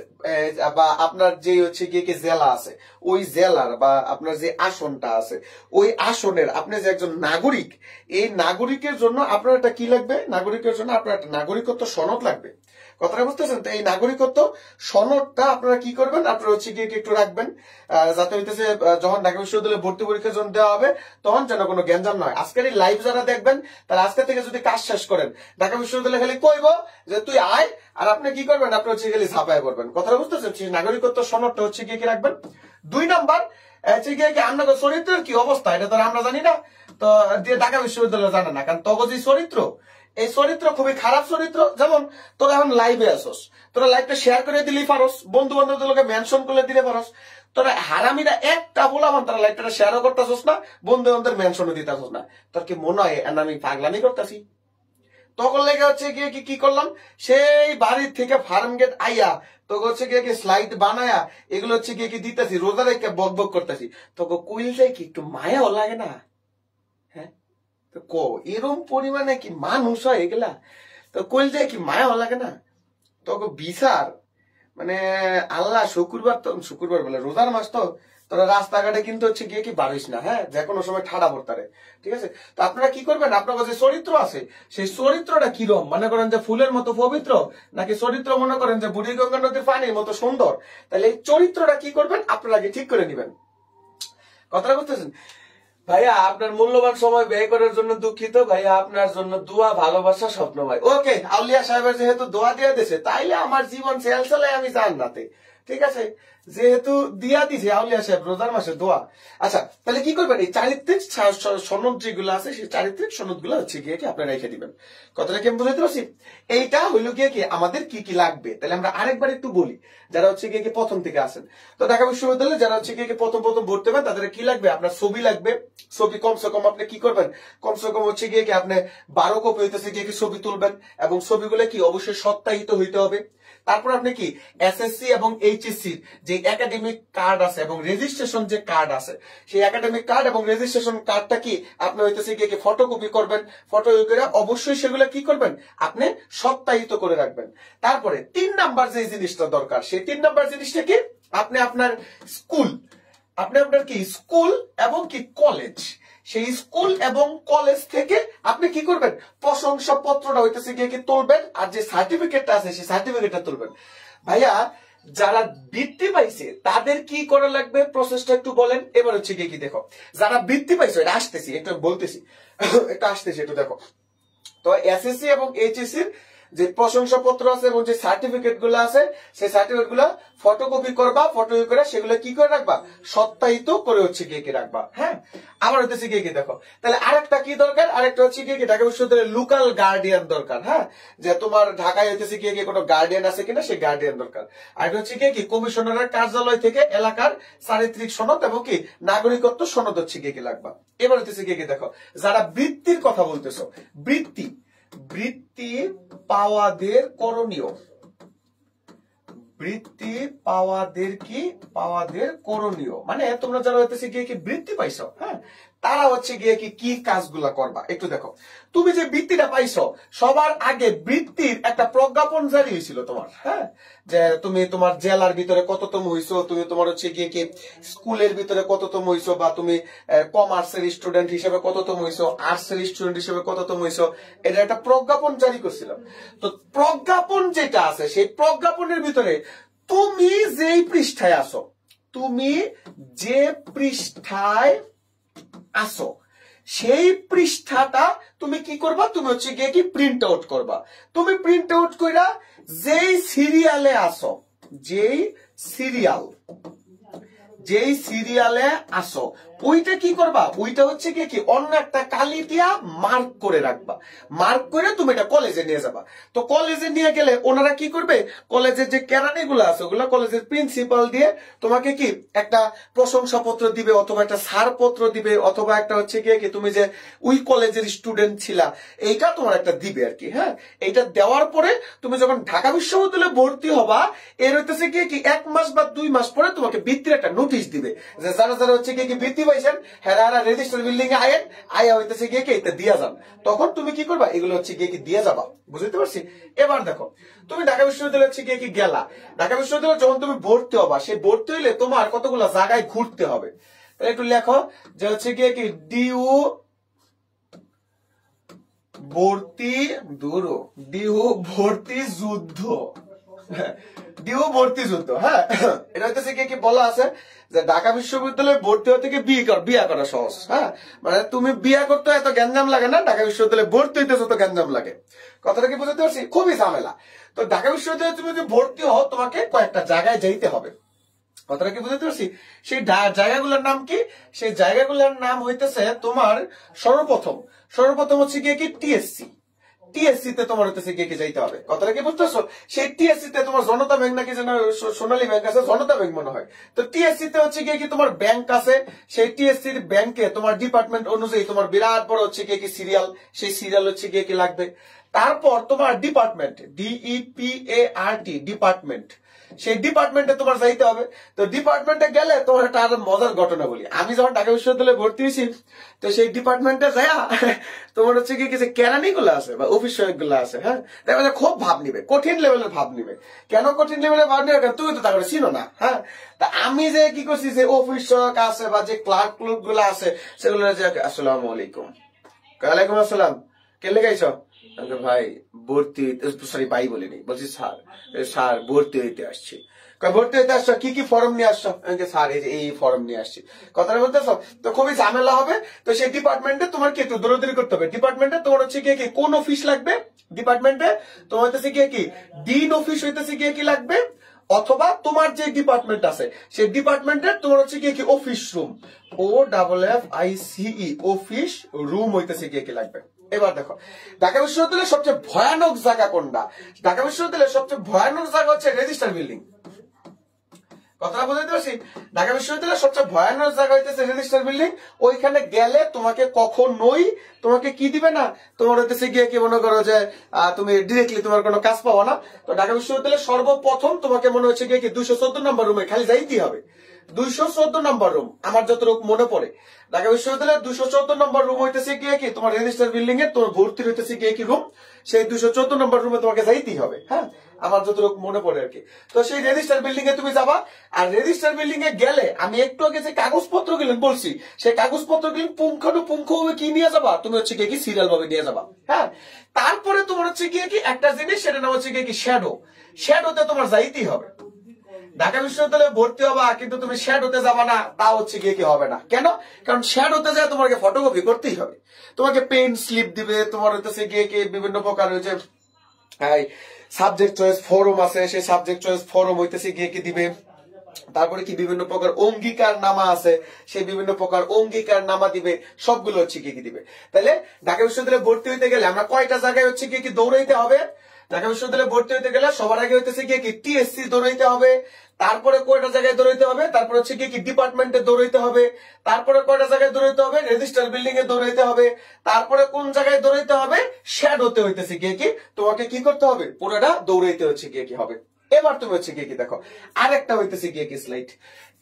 বা আপনার যে হচ্ছে গিয়ে জেলা আছে, ওই জেলার বা আপনার যে আসনটা আছে, ওই আসনের আপনি যে একজন নাগরিক, এই নাগরিকের জন্য আপনার একটা কি লাগবে, নাগরিকের জন্য আপনার একটা নাগরিকত্ব সনদ লাগবে। কথাটা বুঝতেছেন? তো এই নাগরিকত্ব সনদটা আপনারা কি করবেন, আপনারা হচ্ছে গিয়ে একটু রাখবেন, যাতে হইতেছে যখন ঢাকা বিশ্ববিদ্যালয়ে ভর্তি পরীক্ষা যখন দেওয়া হবে, তখন যেন কোনো গ্যাঞ্জাম নয়। আজকের এই লাইভ যারা দেখবেন, তারা আজকে থেকে যদি কাজ শেষ করেন, ঢাকা বিশ্ববিদ্যালয়ে খালি কইব যে তুই আয়, আর আপনি কি করবেন, আপনি হচ্ছে খালি ঝাঁপায় পড়বেন। কথাটা বুঝতেছেন? সেই নাগরিকত্ব সনদটা হচ্ছে গিয়ে কি রাখবেন। 2 নাম্বার হচ্ছে গিয়ে কি আপনাদের চরিত্রের কি অবস্থা, এটা তো আমরা জানি না, তো ঢাকা বিশ্ববিদ্যালয় জানে না, কারণ তখন যে চরিত্র, এই চরিত্র খুবই খারাপ চরিত্র। যেমন তোরা এখন লাইভে আসোস, তোরা লাইভটা শেয়ার করে দিলেই পারস, বন্ধু বান্ধবদেরকে মেনশন করে দিলে পারস, তোরা হারামিরা একটা বলাম তারা লাইভটা শেয়ারও করতেছস না, বন্ধু বান্ধবের মেনশনও দিতেছস না। তোর কি মনে হয় আমি পাগলামি করতেছি? তখন লেগে হচ্ছে গিয়ে কি করলাম, সেই বাড়ির থেকে ফার্ম গেট আইয়া তোকে হচ্ছে গিয়ে স্লাইড বানায়া এগুলো হচ্ছে গিয়ে দিতেছি, রোজা রেখে বক বক করতেছি, তোকে কুইল যায় কি একটু মায়াও লাগে না? হ্যাঁ, তো এরম পরিমাণে কি মানুষ হয় এগুলা, তো কইল যায় কি মায়া লাগে না? তোকে বিচার মানে আল্লাহ শুক্রবার বলে রোজার মাস, তো তোরা রাস্তাঘাটে কিন্তু হচ্ছে গিয়ে কি বাড়িস না। হ্যাঁ, যে কোনো সময় ঠাড়া পড়তারে, ঠিক আছে? তো আপনারা কি করবেন, আপনার যে চরিত্র আছে, সেই চরিত্রটা কিরম, মনে করেন যে ফুলের মতো পবিত্র, নাকি চরিত্র মনে করেন যে বুড়িগঙ্গা নদীর পানির মতো সুন্দর, তাহলে এই চরিত্রটা কি করবেন, আপনারা আগে ঠিক করে নিবেন। কথাটা বুঝতেছেন? ভাইয়া আপনার মূল্যবান সময় ব্যয় করার জন্য দুঃখিত, ভাইয়া আপনার জন্য দোয়া, ভালোবাসা, স্বপ্ন ভাই। ওকে, আউলিয়া সাহেবের যেহেতু দোয়া দিয়ে দিয়েছে, তাইলে আমার জীবন সেলসেলে আমি জান্নাতে। ঠিক আছে, যেহেতু দিয়া দিছে আউলিয়া সাহেব রোজার মাসে দোয়া। আচ্ছা তাহলে কি করবেন, এই চারিত্রিক সনদ যেগুলো আছে সেই চারিত্রিক সনদ গুলো হচ্ছে গিয়ে কি আপনি রেখে দিবেন। কথাটা কি আমি বুঝাতে পারছি? এইটা হইলো গিয়ে কি আমাদের কি কি লাগবে, তাহলে আমরা আরেকবার একটু বলি যারা হচ্ছে গিয়ে কি প্রথম থেকে আসেন। তো ঢাকা বিশ্ববিদ্যালয়ে যারা হচ্ছে গিয়ে প্রথম ভর্তি হবেন তাদের কি লাগবে, আপনার ছবি লাগবে। ছবি কমসে কম আপনি কি করবেন, কমসে কম হচ্ছে গিয়ে কি আপনি 12 কপি হইতেছে গিয়ে কি ছবি তুলবেন, এবং ছবিগুলো কি অবশ্যই সত্যায়িত হইতে হবে। তারপর আপনি কি এসএসসি এবং এইচএসসি যে একাডেমিক কার্ড আছে এবং রেজিস্ট্রেশন যে কার্ড আছে, সেই একাডেমিক কার্ড এবং রেজিস্ট্রেশন কার্ডটা কি আপনি হইতেছে গিয়ে ফটোকপি করবেন। ফটো করে অবশ্যই সেগুলো কি করবেন, আপনি সত্যায়িত করে রাখবেন। তারপরে 3 নাম্বার যে জিনিসটা দরকার, সেই 3 নাম্বার জিনিসটা কি, আপনি আপনার স্কুল, আপনি আপনার কি স্কুল এবং কি কলেজ, সেই স্কুল এবং কলেজ থেকে আপনি কি করবেন, প্রশংসাপত্রটা হইতেছে গিয়ে কি তুলবেন, আর যে সার্টিফিকেটটা আছে সেই সার্টিফিকেটটা তুলবেন। ভাইয়া যারা বৃত্তি পাইছে তাদের কি করা লাগবে, প্রসেসটা একটু বলেন। এবার হচ্ছে গিয়ে কি দেখো, যারা বৃত্তি পাইছে এটা আসতেছি, একটু বলতেছি, এটা আসতেছি একটু দেখো। তো এসএসসি এবং এইচএসসি যে প্রশংসাপত্র আছে এবং যে সার্টিফিকেট গুলো আছে সেই সার্টিফিকেট গুলো ফটোকপি করবা, ফটোকপি করে সেগুলো কি করে রাখবা, সত্যায়িত করে হচ্ছে গিয়ে কি রাখবা। হ্যাঁ, আবার হচ্ছে গিয়ে কি দেখো, তাহলে আরেকটা কি দরকার, আরেকটা হচ্ছে গিয়ে কি ঢাকা বিশ্ববিদ্যালয়ের লোকাল গার্ডিয়ান দরকার। হ্যাঁ, যে তোমার ঢাকায় হইতেছে গিয়ে কোনো গার্ডিয়ান আছে কিনা সেই গার্ডিয়ান দরকার। আর হচ্ছে গিয়ে কি কমিশনারের কার্যালয় থেকে এলাকার চারিত্রিক সনদ এবং কি নাগরিকত্ব সনদ হচ্ছে গিয়ে কি লাগবা। এবার হচ্ছে গিয়ে কি দেখো, যারা বৃত্তির কথা বলতেছো, বৃত্তি পাওয়াদের করণীয়, বৃত্তি পাওয়াদের করণীয় মানে তোমরা যারা হইতেছে গিয়ে কি বৃত্তি পাইছো, হ্যাঁ, তারা হচ্ছে গিয়ে কি কাজগুলা করবা একটু দেখো। তুমি যে বৃত্তিটা পাইছো, সবার আগে বৃত্তির একটা প্রজ্ঞাপন জারি হয়েছিল তোমার, হ্যাঁ, যে তুমি তোমার জেলার ভিতরে কততম হইছো, তুমি তোমার হচ্ছে গিয়ে কি স্কুলের ভিতরে কততম হইছো, বা তুমি কমার্সের স্টুডেন্ট হিসেবে কততম হইছো, আর্টসের স্টুডেন্ট হিসেবে কততম হইছো, এটা একটা প্রজ্ঞাপন জারি করছিল। তো প্রজ্ঞাপন যেটা আছে সেই প্রজ্ঞাপনের ভিতরে তুমি যেই পৃষ্ঠায় আসো, তুমি যে পৃষ্ঠায় আসো সেই পৃষ্ঠাটা তুমি কি করবা, তুমি হচ্ছে গিয়ে কি প্রিন্ট আউট করবা। তুমি প্রিন্ট আউট কইরা যেই সিরিয়ালে আসো, যেই সিরিয়ালে আসো ওইটা কি করবা, ওইটা হচ্ছে কি অন্য একটা কালি দিয়া মার্ক করে রাখবা। মার্ক করে তুমি এটা কলেজে নিয়ে যাবা। তো কলেজে নিয়ে গেলে ওনারা কি করবে, কলেজের যে কেরানি গুলো আছে ওগুলো কলেজের প্রিন্সিপাল দিয়ে তোমাকে কি একটা প্রশংসাপত্র দিবে, অথবা একটা ছাড়পত্র দিবে, অথবা একটা হচ্ছে গিয়ে কি তুমি যে ওই কলেজের স্টুডেন্ট ছিলা এইটা তোমার একটা দিবে আর কি। হ্যাঁ, এইটা দেওয়ার পরে তুমি যখন ঢাকা বিশ্ববিদ্যালয়ে ভর্তি হবা, এর হইতেছে গিয়ে কি 1 মাস বা 2 মাস পরে তোমাকে বৃত্তির একটা নোটিশ দিবে, যে যারা যারা হচ্ছে গিয়ে কি বৃত্তি পাইছেন হ্যাঁ রেজিস্টার বিল্ডিং এ আয়া হইতেছে গিয়ে কি এটা দিয়া যান। তখন তুমি কি করবা, এগুলো হচ্ছে গিয়ে কি দিয়ে যাবা। বুঝতে পারছি? এবার দেখো, তুমি ঢাকা বিশ্ববিদ্যালয় হচ্ছে গিয়ে কি গেলা, ঢাকা বিশ্ববিদ্যালয়ে যখন তুমি ভর্তি হবা, সেই ভর্তি হইলে তোমার কতগুলো জায়গায় ঘুরতে হবে। তাহলে একটু লেখো যে হচ্ছে গিয়ে কি ডিউ ভর্তি যুদ্ধ, ডিউ ভর্তি যুদ্ধ। হ্যাঁ, এটা হইতেছে কি বলা আছে যে ঢাকা বিশ্ববিদ্যালয়ে ভর্তি হতে গিয়ে বিয়ে করা সহজ। হ্যাঁ, মানে তুমি বিয়ে করতে এত গ্যাঞ্জাম লাগে না, ঢাকা বিশ্ববিদ্যালয়ে ভর্তি হইতে যত গ্যাঞ্জাম লাগে। কথাটা কি বুঝতে পারছি? খুবই ঝামেলা। তো ঢাকা বিশ্ববিদ্যালয়ে তুমি যদি ভর্তি হও তোমাকে কয়েকটা জায়গায় যাইতে হবে। কথাটা কি বুঝতে পারছি? সেই জায়গাগুলোর নাম কি? সেই জায়গাগুলোর নাম হইতেছে তোমার সর্বপ্রথম হচ্ছে গিয়ে কি টিএসসি তে তোমার হইতেছে গিয়ে কি যাইতে হবে। কথাটা কি বুঝতেছো? সেই টিএসসি তে তোমার জনতা ব্যাংক নাকি যেন সোনালী ব্যাংক আছে, জনতা ব্যাংক মনে হয়। তো টিএসসি তে হচ্ছে গিয়ে কি তোমার ব্যাংক আছে, সেই টিএসসি ব্যাংকে তোমার ডিপার্টমেন্ট অনুযায়ী তোমার বিরাট বড় হচ্ছে গিয়ে কি সিরিয়াল, সেই সিরিয়াল হচ্ছে গিয়ে কি লাগবে। তারপর তোমার ডিপার্টমেন্ট, DEPART ডিপার্টমেন্ট, সেই ডিপার্টমেন্টে তোমার যাইতে হবে। তো ডিপার্টমেন্টে গেলে তোমার একটা আরো মজার ঘটনা বলি। আমি যখন ঢাকা বিশ্ববিদ্যালয়ে ভর্তি হয়েছি, তো সেই ডিপার্টমেন্টে যাইয়া তোমার হচ্ছে কি কিছু কেরানি গুলো আছে বা অফিস সহায়ক গুলো আছে, হ্যাঁ, দেখবে খুব ভাব নিবে, কঠিন লেভেলের ভাব নিবে। কেন কঠিন লেভেলের ভাব নিবে? তুমি তো তারপরে চিনো না। হ্যাঁ, তা আমি যে কি করছি, যে অফিস সহায়ক আছে বা যে ক্লার্ক গুলো আছে সেগুলো আসসালামু আলাইকুম, ওয়ালাইকুম আসসালাম, কে লেগাইছ? ভাই ভর্তি, সরি ভাই বলিনি, বলছি স্যার ভর্তি হইতে আসছি। ভর্তি হইতে আসছো, কি কি ফর্ম নিয়ে আসছো? স্যার এই ফর্ম নিয়ে আসছি। কথাটা বলতেছো? তো খুবই ঝামেলা হবে। তো সেই ডিপার্টমেন্টে তোমার কি একটু দৌড়াদৌড়ি করতে হবে। ডিপার্টমেন্টে তোমার হচ্ছে গিয়ে কি কোন অফিস লাগবে, ডিপার্টমেন্টে তোমার হইতেছে গিয়ে কি ডিন অফিস হইতেছে গিয়ে কি লাগবে, অথবা তোমার যে ডিপার্টমেন্ট আছে সেই ডিপার্টমেন্টের তোমার হচ্ছে কি office room, OFFICE office room হইতেছে কি লাগবে। এবার দেখো ঢাকা বিশ্ববিদ্যালয়ের সবচেয়ে ভয়ানক জায়গা কোনটা? ঢাকা বিশ্ববিদ্যালয়ের সবচেয়ে ভয়ানক জায়গা হচ্ছে রেজিস্টার বিল্ডিং। কথাটা বুঝতে পারছি? ঢাকা বিশ্ববিদ্যালয়ের সবচেয়ে ভয়ানক জায়গা হইতেছে রেজিস্টার বিল্ডিং। ওইখানে গেলে তোমাকে কখনোই তোমাকে কি দিবে না, তোমার হইতেছে গিয়ে কি মনে করো যে তুমি ডিরেক্টলি তোমার কোনো কাজ পাবো না। তো ঢাকা বিশ্ববিদ্যালয়ের সর্বপ্রথম তোমাকে মনে হচ্ছে গিয়ে কি 214 নম্বর রুমে খালি যাইতেই হবে। 214 নম্বর রুম আমার যতটুকু মনে পড়ে, ঢাকা বিশ্ববিদ্যালয়ের 214 নম্বর রুম হইতেছে গিয়ে কি তোমার রেজিস্টার বিল্ডিং এ তোমার ভর্তি হইতেছে গিয়ে কি রুম, সেই 214 নম্বর রুমে তোমাকে যাইতেই হবে। হ্যাঁ, আমার যতটুকু মনে পড়ে আর কি। তো সেই রেজিস্টার বিল্ডিং এ তুমি যাবা, আর রেজিস্টার বিল্ডিং এ গেলে আমি একটু আগে যে কাগজপত্র গুলো বলছি সেই কাগজপত্র গুলো পুঙ্খানুপুঙ্খ ভাবে কি নিয়ে যাবা, তুমি হচ্ছে গিয়ে কি সিরিয়াল ভাবে নিয়ে যাবা। হ্যাঁ, তারপরে তোমার হচ্ছে গিয়ে কি একটা জিনিস, সেটা নাম হচ্ছে গিয়ে কি শ্যাডো। শ্যাডোতে তোমার যাইতেই হবে। ঢাকা বিশ্ববিদ্যালয়ে ভর্তি হবা কিন্তু তুমি শ্যাডোতে যাবা না, তা হচ্ছে গিয়ে কি হবে না। কেন? কারণ শ্যাডোতে যায় তোমাকে ফটোকপি করতেই হবে, তোমাকে পেন স্লিপ দিবে, তোমার হচ্ছে গিয়ে কি বিভিন্ন প্রকার হচ্ছে সাবজেক্ট চয়েস ফরম আছে, সেই সাবজেক্ট চয়েস ফরম হইতেছে গিয়ে কি দিবে। তারপরে কি বিভিন্ন প্রকার অঙ্গীকার নামা আছে, সেই বিভিন্ন প্রকার অঙ্গীকার নামা দিবে, সবগুলো হচ্ছে কি দিবে। তাহলে ঢাকা বিশ্ববিদ্যালয়ে ভর্তি হইতে গেলে আমরা কয়টা জায়গায় হচ্ছে কি দৌড়াইতে হবে? ঢাকা বিশ্ববিদ্যালয়ে ভর্তি হইতে গেলে সবার আগে হইতেছে গিয়ে কি TSC দৌড়াইতে হবে, তারপরে কয়টা জায়গায় দৌড়াইতে হবে, তারপরে হচ্ছে কি ডিপার্টমেন্টে দৌড়াইতে হবে, তারপরে কয়টা জায়গায় দৌড়াইতে হবে, রেজিস্টার বিল্ডিং এ দৌড়াইতে হবে, তারপরে কোন জায়গায় দৌড়াইতে হবে, শ্যাডোতে হইতেছে গিয়ে কি তোমাকে কি করতে হবে, পুরোটা দৌড়াইতে হচ্ছে গিয়ে কি হবে। এবার তুমি হচ্ছে গিয়ে কি দেখো আরেকটা হইতেছে গিয়ে কি স্লাইড।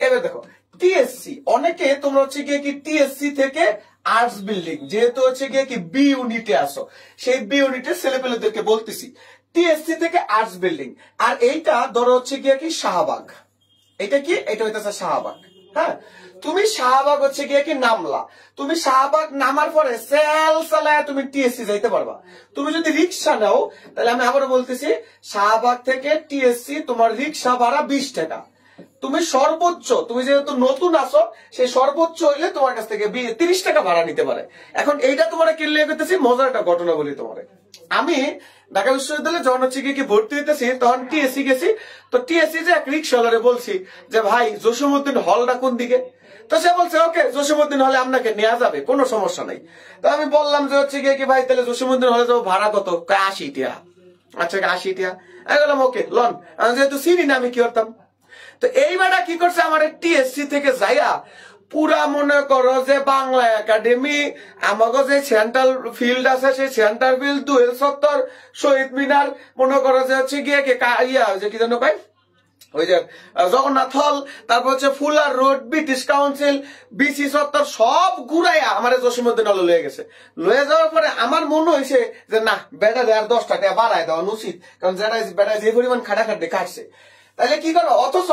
এবার দেখো TSC, অনেকে তোমরা হচ্ছে গিয়ে কি TSC থেকে আর্টস বিল্ডিং, যেহেতু হচ্ছে গিয়ে কি B ইউনিটে আসো, সেই B ইউনিটের ছেলেপেলেদেরকে বলতেছি TSC থেকে আর্টস বিল্ডিং। আর এইটা ধরো হচ্ছে গিয়ে কি শাহবাগ, এটা কি, এটা হইতেছে শাহবাগ। হ্যাঁ, তুমি শাহবাগ হচ্ছে গিয়ে কি নামলা, তুমি শাহবাগ নামার পরে সেল চালায় তুমি TSC যাইতে পারবা। তুমি যদি রিক্সা নাও, তাহলে আমি আবারও বলতেছি শাহবাগ থেকে TSC তোমার রিক্সা ভাড়া 20 টাকা। তুমি সর্বোচ্চ, তুমি যেহেতু নতুন আসো, সেই সর্বোচ্চ হইলে তোমার কাছ থেকে 30 টাকা ভাড়া নিতে পারে। এখন এইটা তোমার কিনলে করতেছি মজার একটা ঘটনা বলি তোমার। আমি ঢাকা বিশ্ববিদ্যালয়ে যখন হচ্ছে কি ভর্তি হইতেছি তখন TSC গেছি। তো TSC যে এক রিক্সাওয়ালারে বলছি যে ভাই জসীমউদ্দিন হলটা কোন দিকে, তো সে বলছে ওকে জসীমউদ্দিন হলে আপনাকে নেওয়া যাবে, কোনো সমস্যা নাই। তো আমি বললাম যে হচ্ছে গিয়ে কি ভাই তাহলে জসীমউদ্দিন হলে যাবো, ভাড়া কত? 80 টাকা। আচ্ছা 80 টাকা। আমি বললাম ওকে লন, যেহেতু চিনি না আমি কি করতাম। তো এইবারটা কি করছে, আমার TSC থেকে যাইয়া পুরা মনে করো যে বাংলা একাডেমি, আমাকে যে সেন্ট্রাল ফিল্ড আছে সেই সেন্ট্রাল ফিল্ড, দুয়েল চত্বর, শহীদ মিনার, মনে করো যে হচ্ছে গিয়ে ইয়া যে কি জানো ভাই ওই যে জগন্নাথ হল, তারপর হচ্ছে fuller road, British council, BC চত্বর সব ঘুরাইয়া আমার জসীমউদ্দিন হলে লয়ে গেছে। লয়ে যাওয়ার পরে আমার মনে হয়েছে যে না বেটা আর 10 টাকা বাড়ায় দেওয়া উচিত, কারণ বেটা যে পরিমাণ খাটাখাটি কাটছে। তাহলে কি করো, অথচ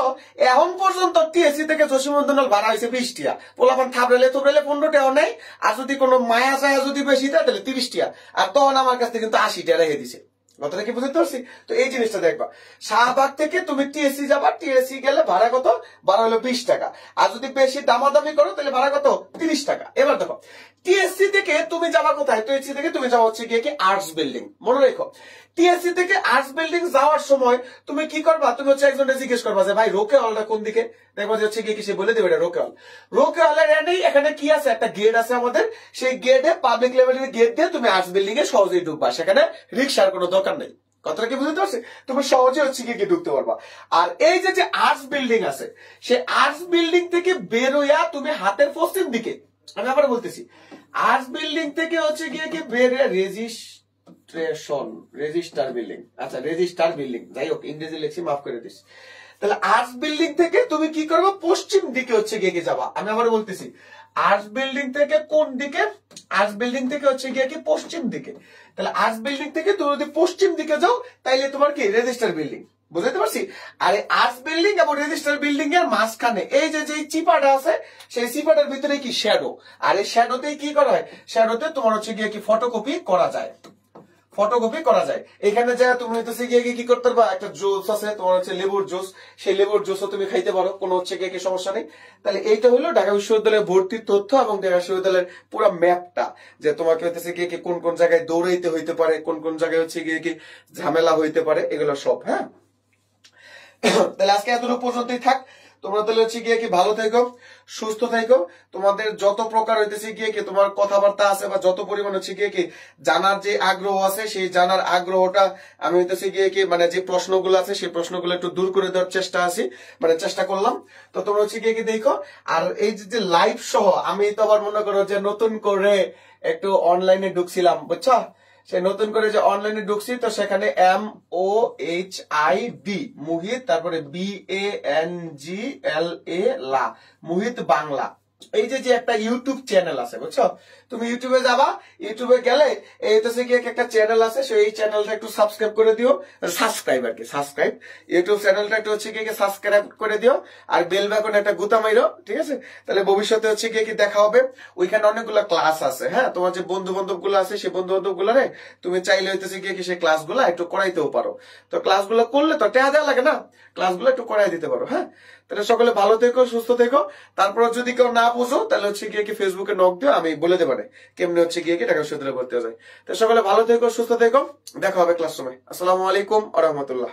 এখন পর্যন্ত TSC থেকে জসীমউদ্দিন হল ভাড়া হয়েছে 20 টাকা, পোলাপান থাপড়েলে 15 টাকাও নেই, আর যদি কোনো মায়া চায়া যদি বেশি দেয় তাহলে 30 টাকা, আর তখন আমার কাছ থেকে কিন্তু 80 টাকা রেখে দিছে। কথাটা কি বুঝতে পারছি? তো এই জিনিসটা দেখবা, শাহবাগ থেকে তুমি TSC যাবা, TSC গেলে ভাড়া কত, ভাড়া হলো 20 টাকা, আর যদি বেশি দামাদামি করো তাহলে ভাড়া কত, 30 টাকা। এবার দেখো TSC থেকে তুমি যাবা কোথায়, TSC থেকে তুমি যাওয়া হচ্ছে গিয়ে কি আর্টস বিল্ডিং। মনে রেখো TSC থেকে আর্টস বিল্ডিং যাওয়ার সময় তুমি কি করবা, তুমি হচ্ছে একজনকে জিজ্ঞেস করবা যে ভাই রোকে হলটা কোন দিকে, দেখবা যে হচ্ছে গিয়ে কি সে বলে দেবে এটা রোকে হল। রোকে হলের এখানে কি আছে, একটা গেট আছে আমাদের, সেই গেটে পাবলিক লেভেলের গেট দিয়ে তুমি আর্টস বিল্ডিং এ সহজেই ঢুকবা, সেখানে রিক্সার কোনো দরকার নেই। কথাটা কি বুঝতে পারছি? তুমি সহজে হচ্ছে কি ঢুকতে পারবা। আর এই যে আর্টস বিল্ডিং আছে, সেই আর্টস বিল্ডিং থেকে বের হইয়া তুমি হাতের পশ্চিম দিকে, আমি আবার বলতেছি আর্টস বিল্ডিং থেকে হচ্ছে গিয়ে কি বের হইয়া রেজিস্টার বিল্ডিং, আচ্ছা রেজিস্টার বিল্ডিং, যাই হোক ইংরেজি লিখছি মাফ করে দিস। তাহলে আর্টস বিল্ডিং থেকে তুমি কি করবে, পশ্চিম দিকে হচ্ছে গিয়ে যাবা। আমি আবার বলতেছি আর্টস বিল্ডিং থেকে কোন দিকে, আর্টস বিল্ডিং থেকে হচ্ছে গিয়ে কি পশ্চিম দিকে। তাহলে আর্টস বিল্ডিং থেকে তুমি যদি পশ্চিম দিকে যাও তাইলে তোমার কি রেজিস্টার বিল্ডিং, বুঝতে পারছি? আর এই আর্টস বিল্ডিং এবং রেজিস্টার বিল্ডিং এর মাঝখানে এই যে চিপাটা আছে, সেই চিপাটার ভিতরে কি শ্যাডো, আর এই শ্যাডোতেই কি করা হয়, শ্যাডোতে তোমার হচ্ছে গিয়ে কি ফটোকপি করা যায়, ফটোকপি করা যায়। এখানে যা তুমি হচ্ছে গিয়ে কি করতে পারবা, একটা জুস আছে তোমার হচ্ছে লেবুর জুস, সেই লেবুর জুসও তুমি খাইতে পারো, কোনো হচ্ছে গিয়ে কি সমস্যা নেই। তাহলে এইটা হলো ঢাকা বিশ্ববিদ্যালয়ের ভর্তির তথ্য এবং ঢাকা বিশ্ববিদ্যালয়ের পুরো ম্যাপটা, যে তোমাকে হচ্ছে গিয়ে কি কোন কোন জায়গায় দৌড়াইতে হইতে পারে, কোন কোন জায়গায় হচ্ছে গিয়ে কি ঝামেলা হইতে পারে, এগুলো সব। হ্যাঁ, তাহলে আজকে এতটুকু পর্যন্তই থাক। তোমরা তাহলে হচ্ছে গিয়ে কি ভালো থেকো, সুস্থ থেকো। তোমাদের যত প্রকার হইতেছে গিয়ে কি তোমার কথাবার্তা আছে বা যত পরিমাণ হচ্ছে গিয়ে কি জানার যে আগ্রহ আছে, সেই জানার আগ্রহটা আমি হইতেছে গিয়ে কি মানে যে প্রশ্নগুলো আছে সেই প্রশ্নগুলো একটু দূর করে দেওয়ার চেষ্টা করলাম। তো তোমরা হচ্ছে গিয়ে কি দেখো। আর এই যে লাইভ সহ আমি তো আবার মনে করো যে নতুন করে একটু অনলাইনে ঢুকছিলাম, বুঝছো? সে নতুন করে যে অনলাইনে ঢুকছি, তো সেখানে MOHID মুহিত, তারপরে BANGLA লা মুহিত বাংলা, এই যে একটা ইউটিউব চ্যানেল আছে, বুঝছো? তুমি ইউটিউবে যাবা, ইউটিউবে গেলে এই তো সে একটা চ্যানেল আছে, সেই চ্যানেলটা একটু সাবস্ক্রাইব করে দিও। সাবস্ক্রাইব ইউটিউব চ্যানেলটা একটু হচ্ছে গিয়ে সাবস্ক্রাইব করে দিও, আর বেল বাটন একটা গুতা মাইরো, ঠিক আছে? তাহলে ভবিষ্যতে হচ্ছে গিয়ে কি দেখা হবে। ওইখানে অনেকগুলো ক্লাস আছে, হ্যাঁ, তোমার যে বন্ধু বান্ধব গুলো আছে সেই বন্ধু বান্ধব গুলারে তুমি চাইলে হইতেছে গিয়ে কি সেই ক্লাসগুলো একটু করাইতেও পারো। তো ক্লাসগুলো করলে তো টাকা দেওয়া লাগে না, ক্লাসগুলো একটু করাই দিতে পারো, হ্যাঁ। তাহলে সকলে ভালো থেকো, সুস্থ থেকো। তারপর যদি কেউ না বুঝো তাহলে হচ্ছে গিয়ে কি ফেসবুকে নক দিও, আমি বলে দেবো কেমনি হচ্ছে গিয়ে কি টাকা বিশ্ববিদ্যালয়ে ভর্তি হয়ে যায়। তো সকলে ভালো থেকো, সুস্থ থেকো, দেখা হবে ক্লাসরুমে। আসসালামু আলাইকুম ওয়া রাহমাতুল্লাহ।